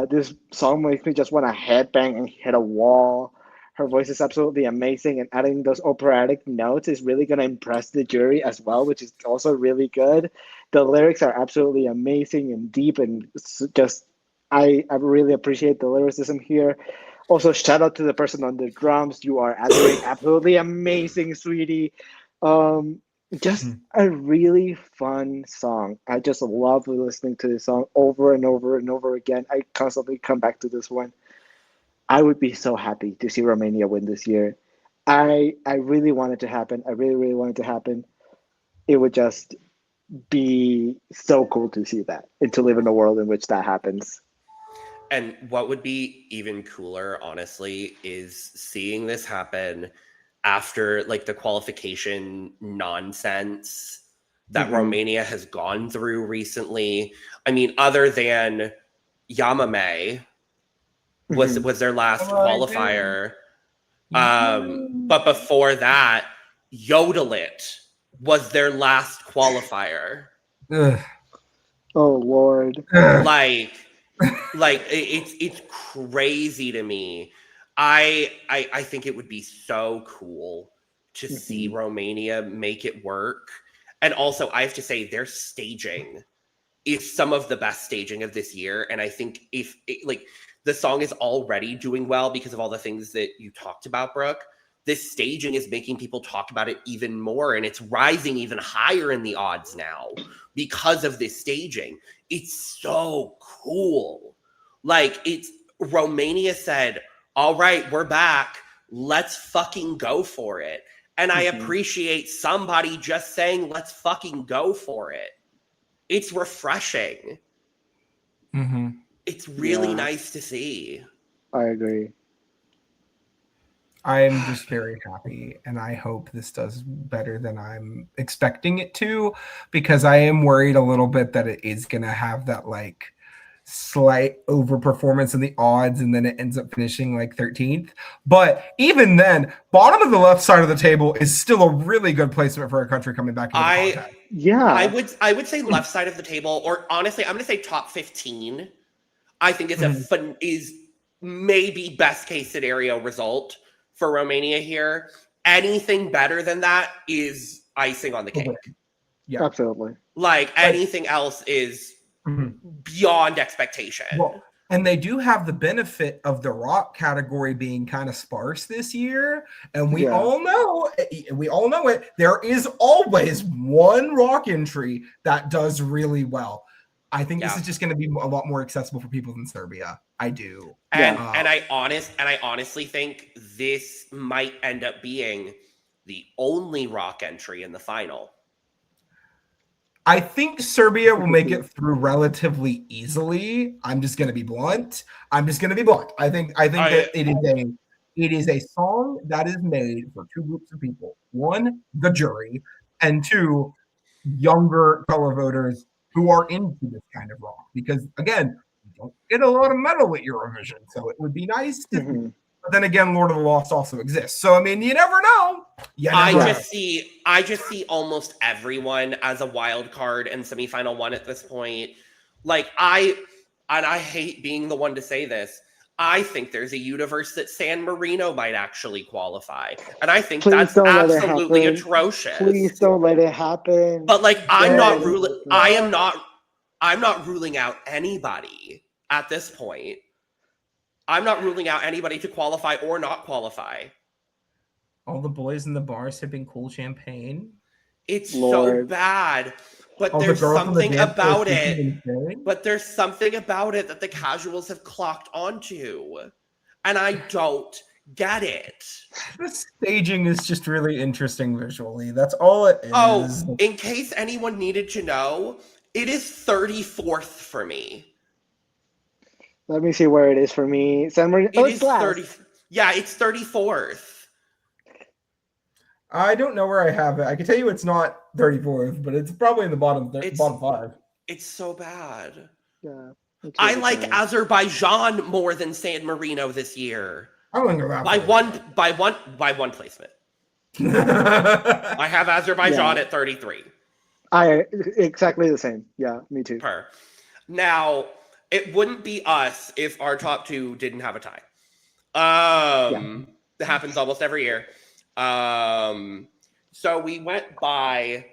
This song makes me just want to headbang and hit a wall. Her voice is absolutely amazing, and adding those operatic notes is really going to impress the jury as well, which is also really good. The lyrics are absolutely amazing and deep, and just I really appreciate the lyricism here. Also, shout out to the person on the drums. You are absolutely amazing, sweetie. Just a really fun song. I just love listening to this song over and over and over again. I constantly come back to this one. I would be so happy to see Romania win this year. I really want it to happen. I really, really want it to happen. It would just be so cool to see that and to live in a world in which that happens. And what would be even cooler, honestly, is seeing this happen after like the qualification nonsense that Romania has gone through recently. I mean, other than Yamame was their last qualifier. But before that, Yodelit was their last qualifier. Ugh. Oh Lord. Like it's crazy to me. I think it would be so cool to see Romania make it work. And also, I have to say, their staging is some of the best staging of this year. And I think the song is already doing well because of all the things that you talked about, Brooke. This staging is making people talk about it even more, and it's rising even higher in the odds now because of this staging. It's so cool. Like, Romania said, all right, we're back. Let's fucking go for it. And I appreciate somebody just saying, let's fucking go for it. It's refreshing. It's really nice to see. I agree. I'm just very happy, and I hope this does better than I'm expecting it to, because I am worried a little bit that it is going to have that like slight overperformance in the odds, and then it ends up finishing like 13th. But even then, bottom of the left side of the table is still a really good placement for a country coming back into the contest. Yeah. I would say left side of the table, or honestly, I'm going to say top 15. I think is is maybe best case scenario result for Romania here. Anything better than that is icing on the cake. Yeah. Absolutely. Like anything else is beyond expectation. Well, and they do have the benefit of the rock category being kind of sparse this year. And we all know it. There is always one rock entry that does really well. I think this is just going to be a lot more accessible for people than Serbia. I do. And I honestly think this might end up being the only rock entry in the final. I think Serbia will make it through relatively easily. I'm just going to be blunt. I think that it is a song that is made for two groups of people. One, the jury, and two, younger color voters who are into this kind of rock. Because again, you don't get a lot of metal at Eurovision, so it would be nice to. But then again, Lord of the Lost also exists. So I mean, you never know. I just see almost everyone as a wild card and semifinal one at this point. Like I hate being the one to say this. I think there's a universe that San Marino might actually qualify. And I think that's absolutely atrocious. Please don't let it happen. But like I'm not ruling out anybody at this point. I'm not ruling out anybody to qualify or not qualify. All the boys in the bar sipping cool champagne. It's so bad. But there's something about it. But there's something about it that the casuals have clocked onto. And I don't get it. The staging is just really interesting visually. That's all it is. Oh, in case anyone needed to know, it is 34th for me. Let me see where it is for me. San Marino. It's 30. Yeah, it's 34th. I don't know where I have it. I can tell you it's not 34th, but it's probably in the bottom 5. It's so bad. Yeah. I like Azerbaijan more than San Marino this year. I don't know by one placement. I have Azerbaijan at 33. I exactly the same. Yeah, me too. Now, it wouldn't be us if our top two didn't have a tie. That happens almost every year. So we went by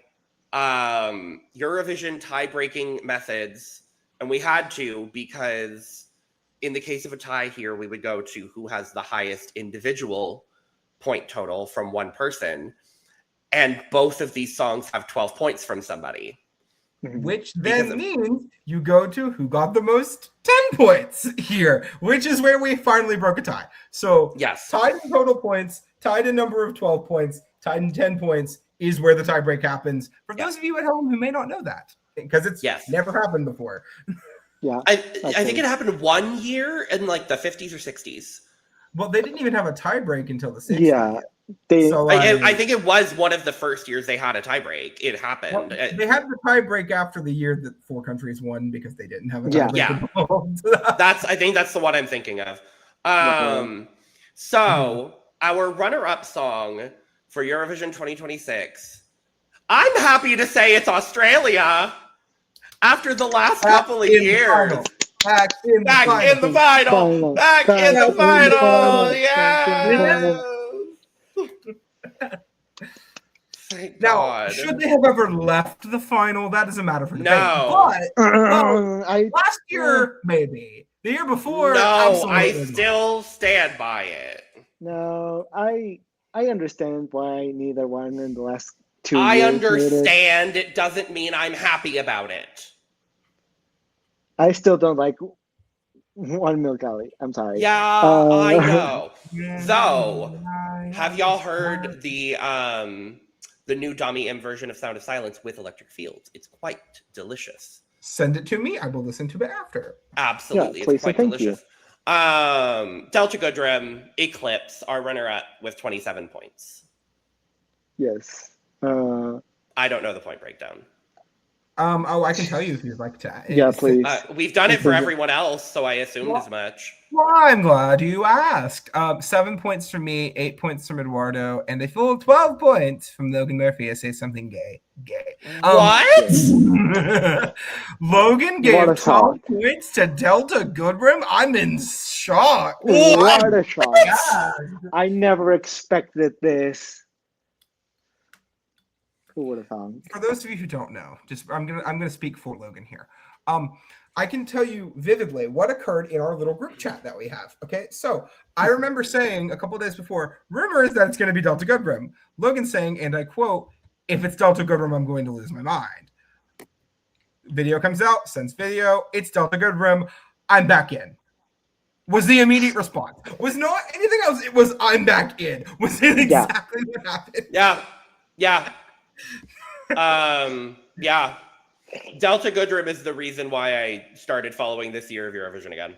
Eurovision tie-breaking methods, and we had to because in the case of a tie here, we would go to who has the highest individual point total from one person, and both of these songs have 12 points from somebody. Which then means you go to who got the most 10 points here, which is where we finally broke a tie. So yes, tied in total points, tied in number of 12 points, tied in 10 points is where the tie break happens. For those of you at home who may not know that, because it's never happened before. Yeah, I think it happened one year in like the 50s or 60s. Well, they didn't even have a tie break until the 60s. Yeah. I think it was one of the first years they had a tie break. It happened. Well, they had the tie break after the year that 4 countries won because they didn't have a tie break. Yeah. I think that's the one I'm thinking of. So our runner-up song for Eurovision 2026, I'm happy to say it's Australia. After the last couple of years. Back in the final. Yeah. Thank God. Should they have ever left the final? That doesn't matter for debate. No. But last year, maybe. The year before, no, I still stand by it. No, I understand why neither one in the last 2 years. I understand. It doesn't mean I'm happy about it. I still don't like One Milk Alley. I'm sorry. Yeah, I know. So, have y'all heard the new Dami M version of Sound of Silence with electric fields? It's quite delicious. Send it to me. I will listen to it after. Absolutely. It's quite delicious. Delta Goodrem, Eclipse, our runner-up with 27 points. Yes. I don't know the point breakdown. Oh, I can tell you if you'd like to. Yeah, please. We've done it for everyone else, so I assumed as much. Well, I'm glad you asked. 7 points from me, 8 points from Eduardo, and a full 12 points from Logan Murphy. I say something gay. What? Logan What gave a 12 shock. points to Delta Goodrum. I'm in shock. What a shock. Yeah. I never expected this. Who would have thought? For those of you who don't know, I'm gonna speak for Logan here. I can tell you vividly what occurred in our little group chat that we have. Okay, so I remember saying a couple of days before, rumors that it's going to be Delta Goodrum. Logan saying, and I quote, "If it's Delta Goodrum, I'm going to lose my mind." Video comes out, sends video. It's Delta Goodrum. I'm back in. Was the immediate response. Was not anything else. It was I'm back in. Was it exactly what happened? Yeah. Yeah. Delta Goodrum is the reason why I started following this year of Eurovision again.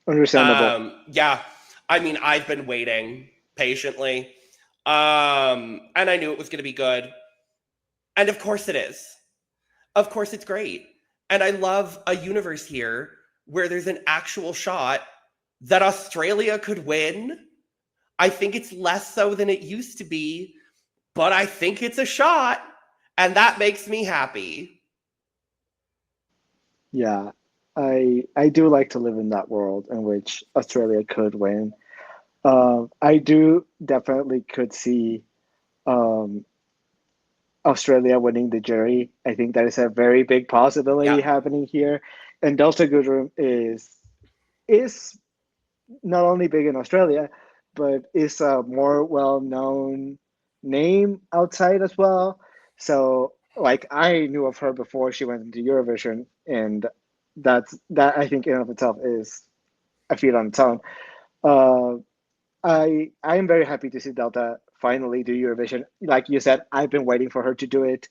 Understandable. Yeah. I mean, I've been waiting patiently. And I knew it was going to be good. And of course it is. Of course it's great. And I love a universe here where there's an actual shot that Australia could win. I think it's less so than it used to be, but I think it's a shot. And that makes me happy. Yeah, I do like to live in that world in which Australia could win. I do definitely could see Australia winning the jury. I think that is a very big possibility happening here. And Delta Goodrum is not only big in Australia, but is a more well-known name outside as well. So, like, I knew of her before she went into Eurovision, and that I think in and of itself is a feat on its own. I am very happy to see Delta finally do Eurovision. Like you said, I've been waiting for her to do it.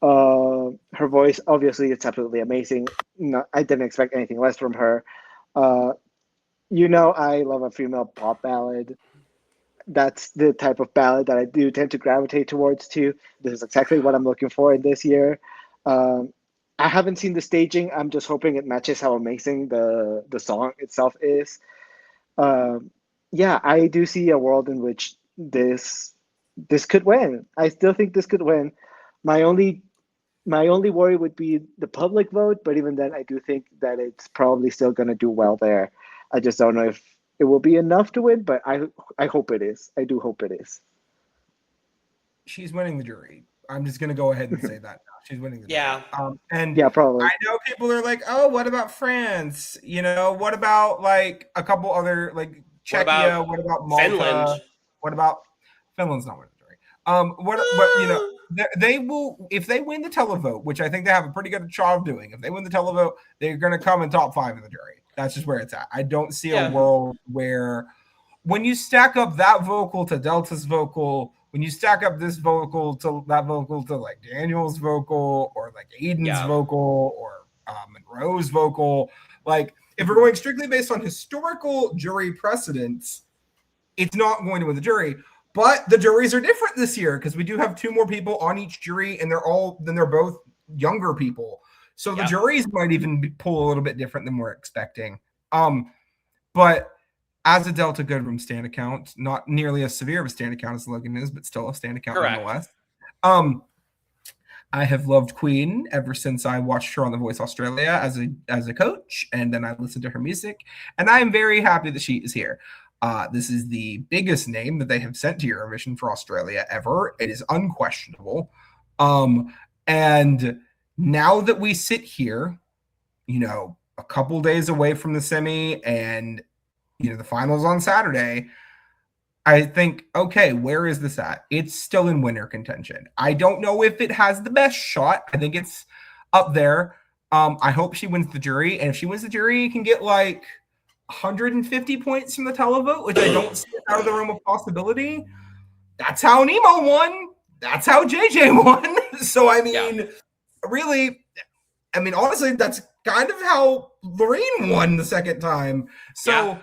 Her voice, obviously, it's absolutely amazing. No, I didn't expect anything less from her. I love a female pop ballad. That's the type of ballad that I do tend to gravitate towards too. This is exactly what I'm looking for in this year. I haven't seen the staging. I'm just hoping it matches how amazing the song itself is. I do see a world in which this could win. I still think this could win. My only worry would be the public vote, but even then, I do think that it's probably still going to do well there. I just don't know if it will be enough to win, but I hope it is. I do hope it is. She's winning the jury. I'm just going to go ahead and say that now. She's winning the jury. Yeah. I Probably. know people are like, oh, what about France? What about like a couple other, like Czechia? What about Malta? Finland? What about Finland's not winning the jury. They will, if they win the televote, which I think they have a pretty good shot of doing. If they win the televote, they're going to come in top 5 of the jury. That's just where it's at. I don't see a world where when you stack up that vocal to Delta's vocal, when you stack up this vocal to that vocal to like Daniel's vocal or like Aiden's vocal or Monroe's vocal, like if we're going strictly based on historical jury precedents, it's not going to win the jury. But the juries are different this year because we do have 2 more people on each jury, and they're both younger people. So the juries might even pull a little bit different than we're expecting. But as a Delta Goodrum stand account, not nearly as severe of a stand account as Logan is, but still a stand account nonetheless. I have loved Queen ever since I watched her on The Voice Australia as a coach, and then I listened to her music, and I am very happy that she is here. This is the biggest name that they have sent to Eurovision for Australia ever. It is unquestionable. And now that we sit here, a couple days away from the semi and, the finals on Saturday, I think, okay, where is this at? It's still in winner contention. I don't know if it has the best shot. I think it's up there. I hope she wins the jury. And if she wins the jury, you can get like 150 points from the televote, which I don't see out of the realm of possibility. That's how Nemo won. That's how JJ won. So, really, honestly, that's kind of how Lorraine won the second time. So,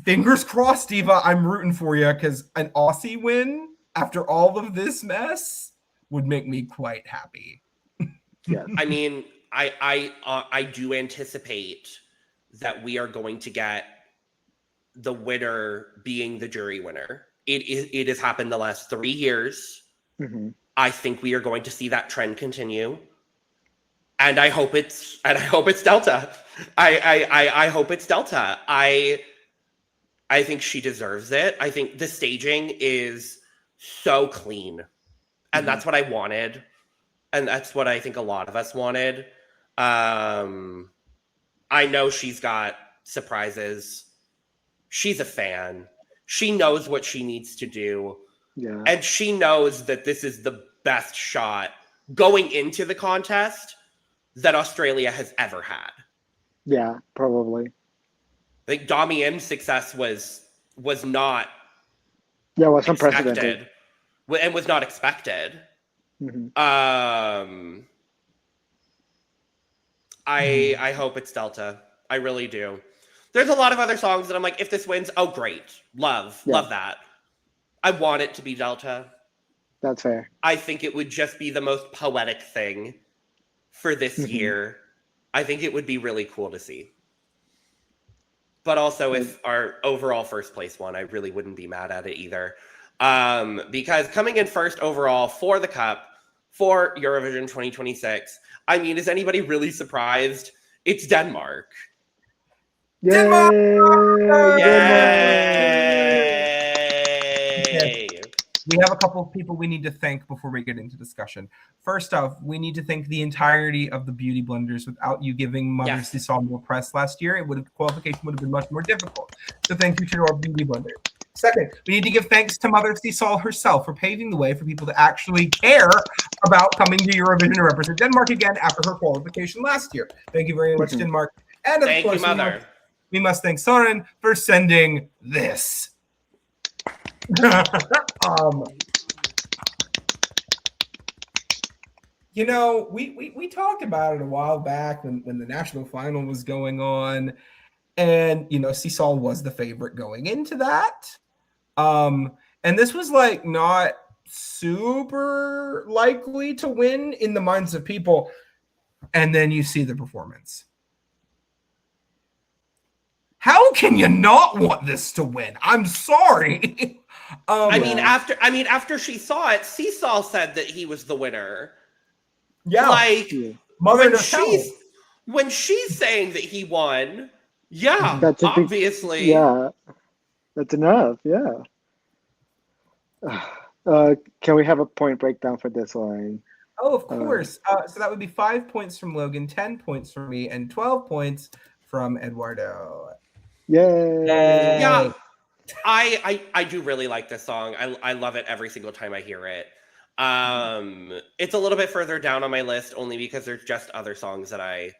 fingers crossed, Diva. I'm rooting for you because an Aussie win after all of this mess would make me quite happy. Yes. I mean, I do anticipate that we are going to get the winner being the jury winner. It has happened the last 3 years. Mhm. I think we are going to see that trend continue. And I hope it's Delta. I hope it's Delta. I think she deserves it. I think the staging is so clean. And that's what I wanted. And that's what I think a lot of us wanted. I know she's got surprises. She's a fan. She knows what she needs to do. Yeah. And she knows that this is the best shot going into the contest that Australia has ever had. Yeah, probably. I think Damien's success was not Yeah, it was unprecedented. expected and was not expected. Mhm. I hope it's Delta. I really do. There's a lot of other songs that I'm like, if this wins, oh great. Love that. I want it to be Delta. That's fair. I think it would just be the most poetic thing for this year. I think it would be really cool to see. But also, if our overall first place won, I really wouldn't be mad at it either. Because coming in first overall for the Cup, for Eurovision 2026, I mean, is anybody really surprised? It's Denmark. Yay! Denmark! Yay! We have a couple of people we need to thank before we get into discussion. First off, we need to thank the entirety of the Beauty Blenders. Without you giving Mother Sisal more press last year, qualification would have been much more difficult. So thank you to our Beauty Blenders. Second, we need to give thanks to Mother Sisal herself for paving the way for people to actually care about coming to Eurovision to represent Denmark again after her qualification last year. Thank you very much, Denmark. And of Thank course, you, Mother. we must thank Soren for sending this. You know, we talked about it a while back when the national final was going on, and you know, Sisal was the favorite going into that. And this was like not super likely to win in the minds of people. And then you see the performance. How can you not want this to win? I'm sorry. After she saw it, Sisal said that he was the winner. Yeah. Like Mother when she's saying that he won, That's obviously. That's enough. Yeah. Can we have a point breakdown for this one? Oh, of course. So that would be 5 points from Logan, 10 points from me, and 12 points from Eduardo. Yay! Yeah. I do really like this song. I love it every single time I hear it. It's a little bit further down on my list only because there's just other songs that I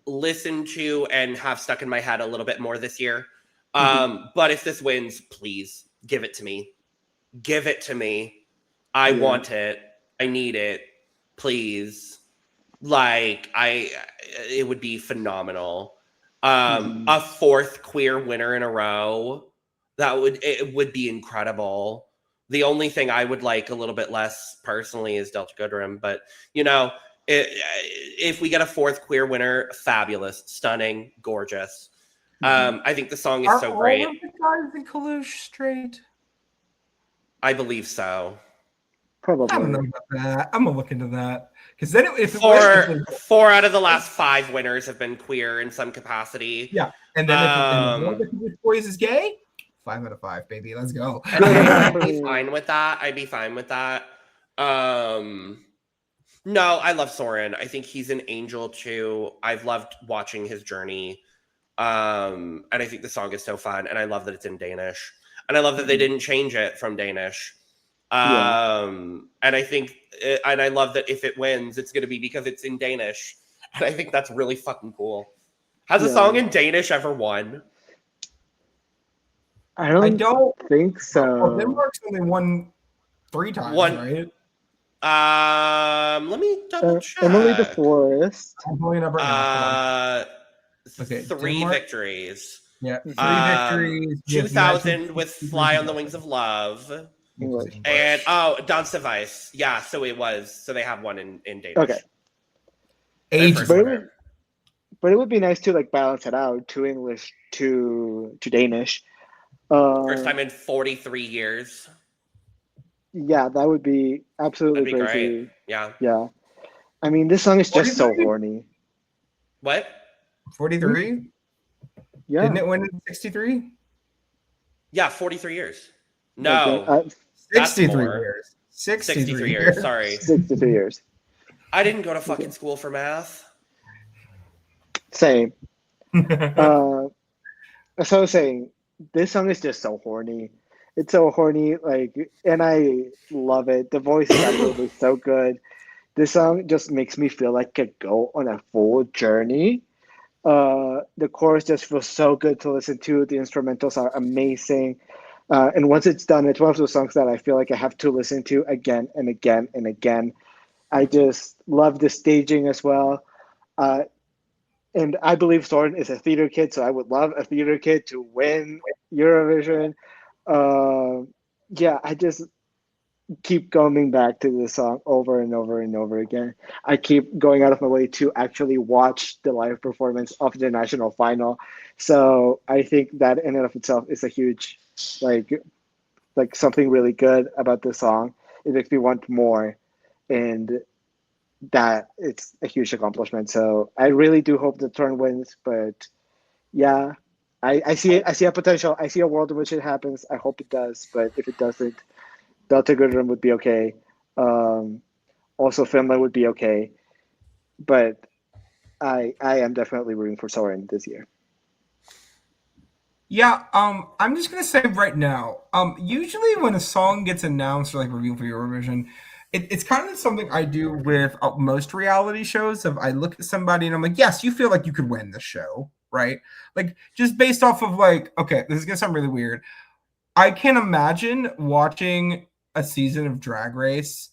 listen to and have stuck in my head a little bit more this year. But if this wins, please give it to me. Give it to me. I want it. I need it. Please. Like, it would be phenomenal. A fourth queer winner in a row. It would be incredible. The only thing I would like a little bit less personally is Delta Goodrem, but you know, if we get a fourth queer winner, fabulous, stunning, gorgeous. I think the song is so great. Are all of the guys in Kalush straight? I believe so. Probably. I don't know about that. I'm gonna look into that because then if four out of the last 5 winners have been queer in some capacity. Yeah, and then if one of the boys is gay, 5 out of 5, baby. Let's go. I'd be fine with that. No, I love Soren. I think he's an angel too. I've loved watching his journey. And I think the song is so fun. And I love that it's in Danish. And I love that they didn't change it from Danish. And I love that if it wins, it's going to be because it's in Danish. And I think that's really fucking cool. Has a song in Danish ever won? I don't think so. Well, Denmark's only won 3 times, right? Let me double check. Emily the Forest. I'm pulling it up right now. Okay, 3 victories. Yeah, 3 victories. 2000 with Fly on the Wings of Love. English. And Danse Weiss. Yeah, so it was. So they have one in Danish. Okay. Their Ages first But it winner. would, but it would be nice to like balance it out to English to Danish. First Uh, time in 43 years. yeah, that would be absolutely That'd be great. crazy. Yeah. Yeah, I mean, this song is just so 43? horny. What? 43? Yeah, Didn't it win in 63? Yeah, 43 years. like No, that's 63 more. years. 63 years. Sorry. 62 years. I didn't go to fucking school for math. Same. So I was saying, this song is just so horny. It's so horny, like, and I love it. The voice is absolutely so good. This song just makes me feel like I could go on a full journey. The chorus just feels so good to listen to. The instrumentals are amazing. And once it's done, it's one of those songs that I feel like I have to listen to again and again and again. I just love the staging as well. And I believe Soren is a theater kid, so I would love a theater kid to win Eurovision. Yeah, I just keep coming back to this song over and over and over again. I keep going out of my way to actually watch the live performance of the national final. So I think that in and of itself is a huge, like something really good about this song. It makes me want more, and that it's a huge accomplishment. So I really do hope the turn wins, but yeah, I see it. I see a potential. I see a world in which it happens. I hope it does, but if it doesn't, Delta Goodrem would be okay. Also, Finland would be okay, but I am definitely rooting for Soren this year. Yeah, I'm just gonna say right now, usually when a song gets announced or like revealed for Eurovision, it's kind of something I do with most reality shows. If I look at somebody and I'm like, yes, you feel like you could win this show, right? Like just based off of like, okay, this is gonna sound really weird. I can imagine watching a season of Drag Race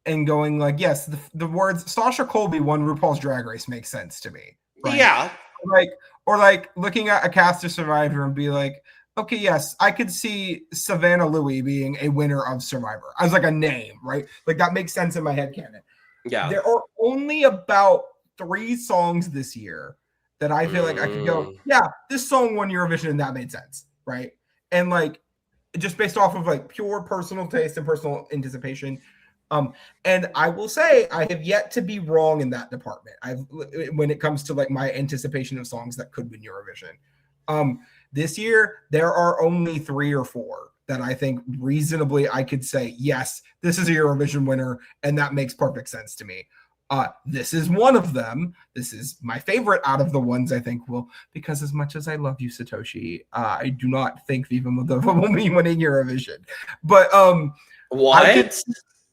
and going like, yes, the words Sasha Colby won RuPaul's Drag Race makes sense to me, right? Yeah. Like, or like looking at a cast of Survivor and be like, okay, yes, I could see Savannah Louie being a winner of Survivor as like a name, right? Like that makes sense in my head canon. Yeah. There are only about 3 songs this year that I feel like I could go, yeah, this song won Eurovision and that made sense, right? And like just based off of like pure personal taste and personal anticipation. And I will say I have yet to be wrong in that department. When it comes to like my anticipation of songs that could win Eurovision. This year there are only 3 or 4 that I think reasonably I could say, yes, this is a Eurovision winner, and that makes perfect sense to me. This is one of them. This is my favorite out of the ones I think will, because as much as I love you, Satoshi, I do not think Viva Moldova will be winning Eurovision. But What?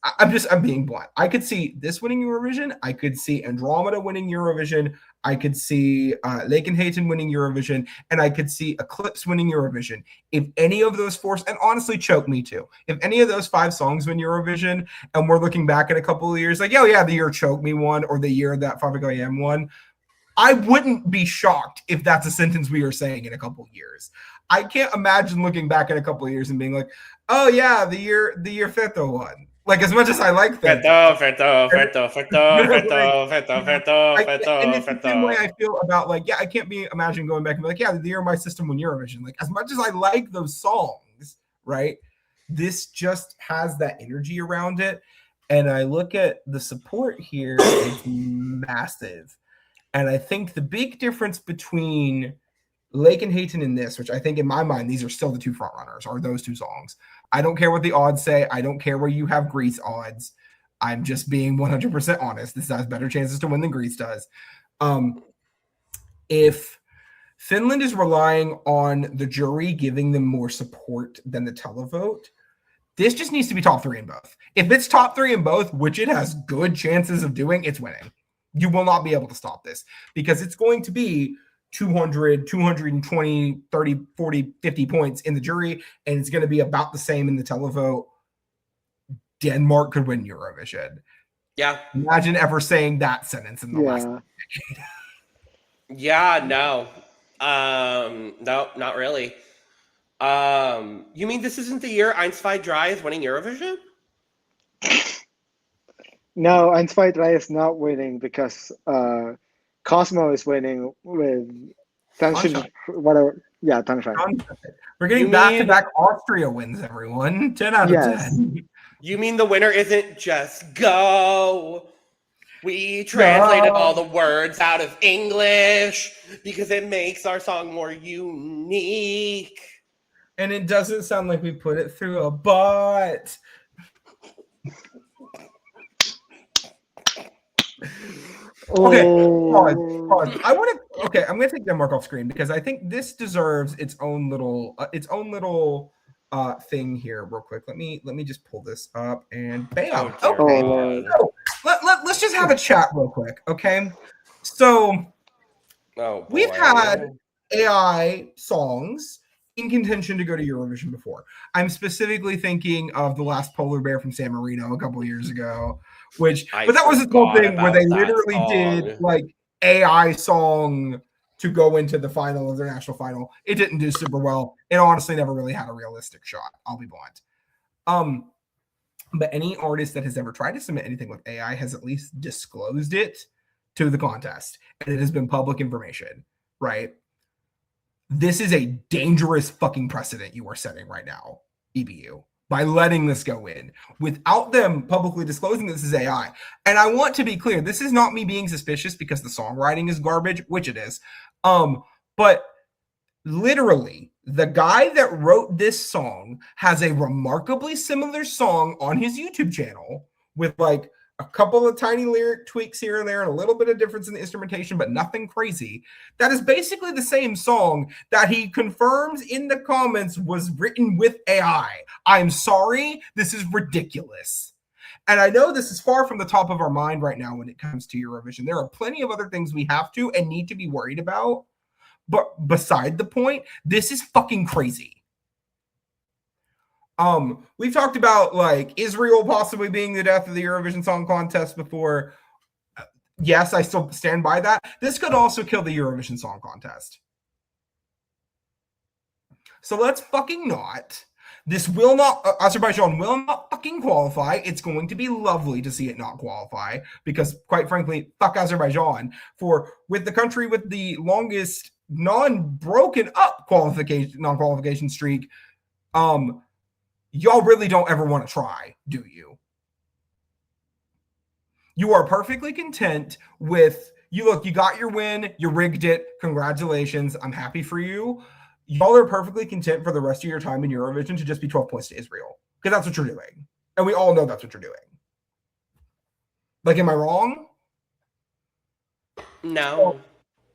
I'm being blunt. I could see this winning Eurovision. I could see Andromeda winning Eurovision. I could see Lakenhaten winning Eurovision, and I could see Eclipse winning Eurovision. If any of those 4, and honestly, Choke Me Too. If any of those 5 songs win Eurovision, and we're looking back at a couple of years, like, oh yeah, the year Choke Me won, or the year that Favik AM won, I wouldn't be shocked if that's a sentence we are saying in a couple of years. I can't imagine looking back at a couple of years and being like, oh yeah, the year Feto won. Like, as much as I like that. Feto. And it's the same way I feel about, like, yeah, I can't imagine going back and be like, yeah, the year my system won Eurovision. Like, as much as I like those songs, right, this just has that energy around it. And I look at the support here, it's massive. And I think the big difference between Lakenhaten and this, which I think in my mind, these are still the 2 front runners, are those 2 songs. I don't care what the odds say. I don't care where you have Greece odds. I'm just being 100% honest. This has better chances to win than Greece does. If Finland is relying on the jury giving them more support than the televote, this just needs to be top 3 in both. If it's top 3 in both, which it has good chances of doing, it's winning. You will not be able to stop this because it's going to be 200, 220, 30, 40, 50 points in the jury, and it's going to be about the same in the televote. Denmark could win Eurovision. Yeah. Imagine ever saying that sentence in the last decade. Yeah, no. No, not really. You mean this isn't the year Eins 2 3 is winning Eurovision? No, Unspite Rai is not winning because Cosmo is winning with Tension, whatever. Yeah, Tension. We're getting You back-to-back Austria wins, everyone. 10 out of Yes. 10. You mean the winner isn't just go? We translated all the words out of English because it makes our song more unique. And it doesn't sound like we put it through a bot. Okay, pause. I'm gonna take Denmark off screen because I think this deserves its own little thing here real quick. Let me just pull this up and bam. Oh, Okay. Lord. So, let's just have a chat real quick, okay? So we've had AI songs in contention to go to Eurovision before. I'm specifically thinking of The Last Polar Bear from San Marino a couple of years ago, but that was the whole thing where they literally did like AI song to go into the final of their national final. It didn't do super well. It honestly never really had a realistic shot. I'll be blunt. But any artist that has ever tried to submit anything with AI has at least disclosed it to the contest, and it has been public information, right? This is a dangerous fucking precedent you are setting right now, EBU, by letting this go in without them publicly disclosing this is AI. And I want to be clear, this is not me being suspicious because the songwriting is garbage, which it is. But literally, the guy that wrote this song has a remarkably similar song on his YouTube channel with like a couple of tiny lyric tweaks here and there and a little bit of difference in the instrumentation, but nothing crazy. That is basically the same song that he confirms in the comments was written with AI. I'm sorry, this is ridiculous. And I know this is far from the top of our mind right now when it comes to Eurovision. There are plenty of other things we have to and need to be worried about. But beside the point, this is fucking crazy. We've talked about like Israel possibly being the death of the Eurovision Song Contest before. Yes, I still stand by that. This could also kill the Eurovision Song Contest. So let's fucking not. This will not, Azerbaijan will not fucking qualify. It's going to be lovely to see it not qualify because quite frankly, fuck Azerbaijan with the country with the longest non-broken up non-qualification streak. Y'all really don't ever want to try, do you? You are perfectly content with, you got your win, you rigged it, congratulations, I'm happy for you. Y'all are perfectly content for the rest of your time in Eurovision to just be 12 points to Israel, because that's what you're doing. And we all know that's what you're doing. Like, am I wrong? No. So,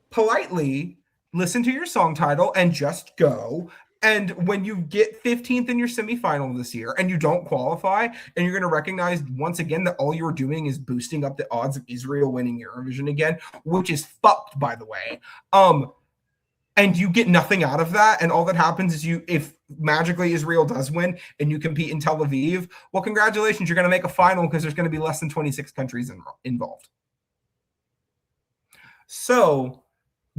politely listen to your song title and just go. And when you get 15th in your semifinal this year and you don't qualify, and you're going to recognize once again that all you're doing is boosting up the odds of Israel winning Eurovision again, which is fucked, by the way. And you get nothing out of that. And all that happens is if magically Israel does win and you compete in Tel Aviv, well, congratulations, you're going to make a final because there's going to be less than 26 countries involved. So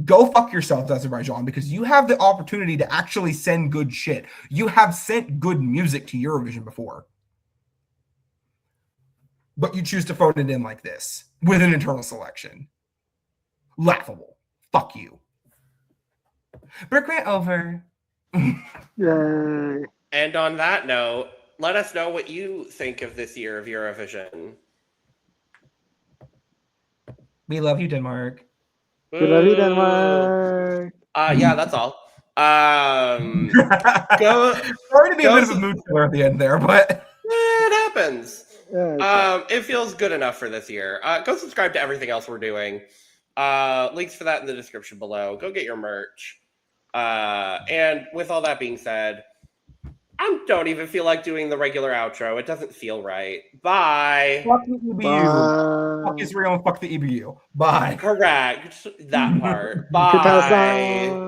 go fuck yourself, Azerbaijan, because you have the opportunity to actually send good shit. You have sent good music to Eurovision before. But you choose to phone it in like this with an internal selection. Laughable. Fuck you. Brook went over. Yay. And on that note, let us know what you think of this year of Eurovision. We love you, Denmark. We love you, Denmark. Yeah, that's all. Sorry to be a bit of a mood killer at the end there, but it happens. Yeah, It feels good enough for this year. Go subscribe to everything else we're doing. Links for that in the description below. Go get your merch. And with all that being said, I don't even feel like doing the regular outro. It doesn't feel right. Bye. fuck the EBU. Bye. Fuck Israel and fuck the EBU. Bye. Correct. That part. Goodbye. Bye.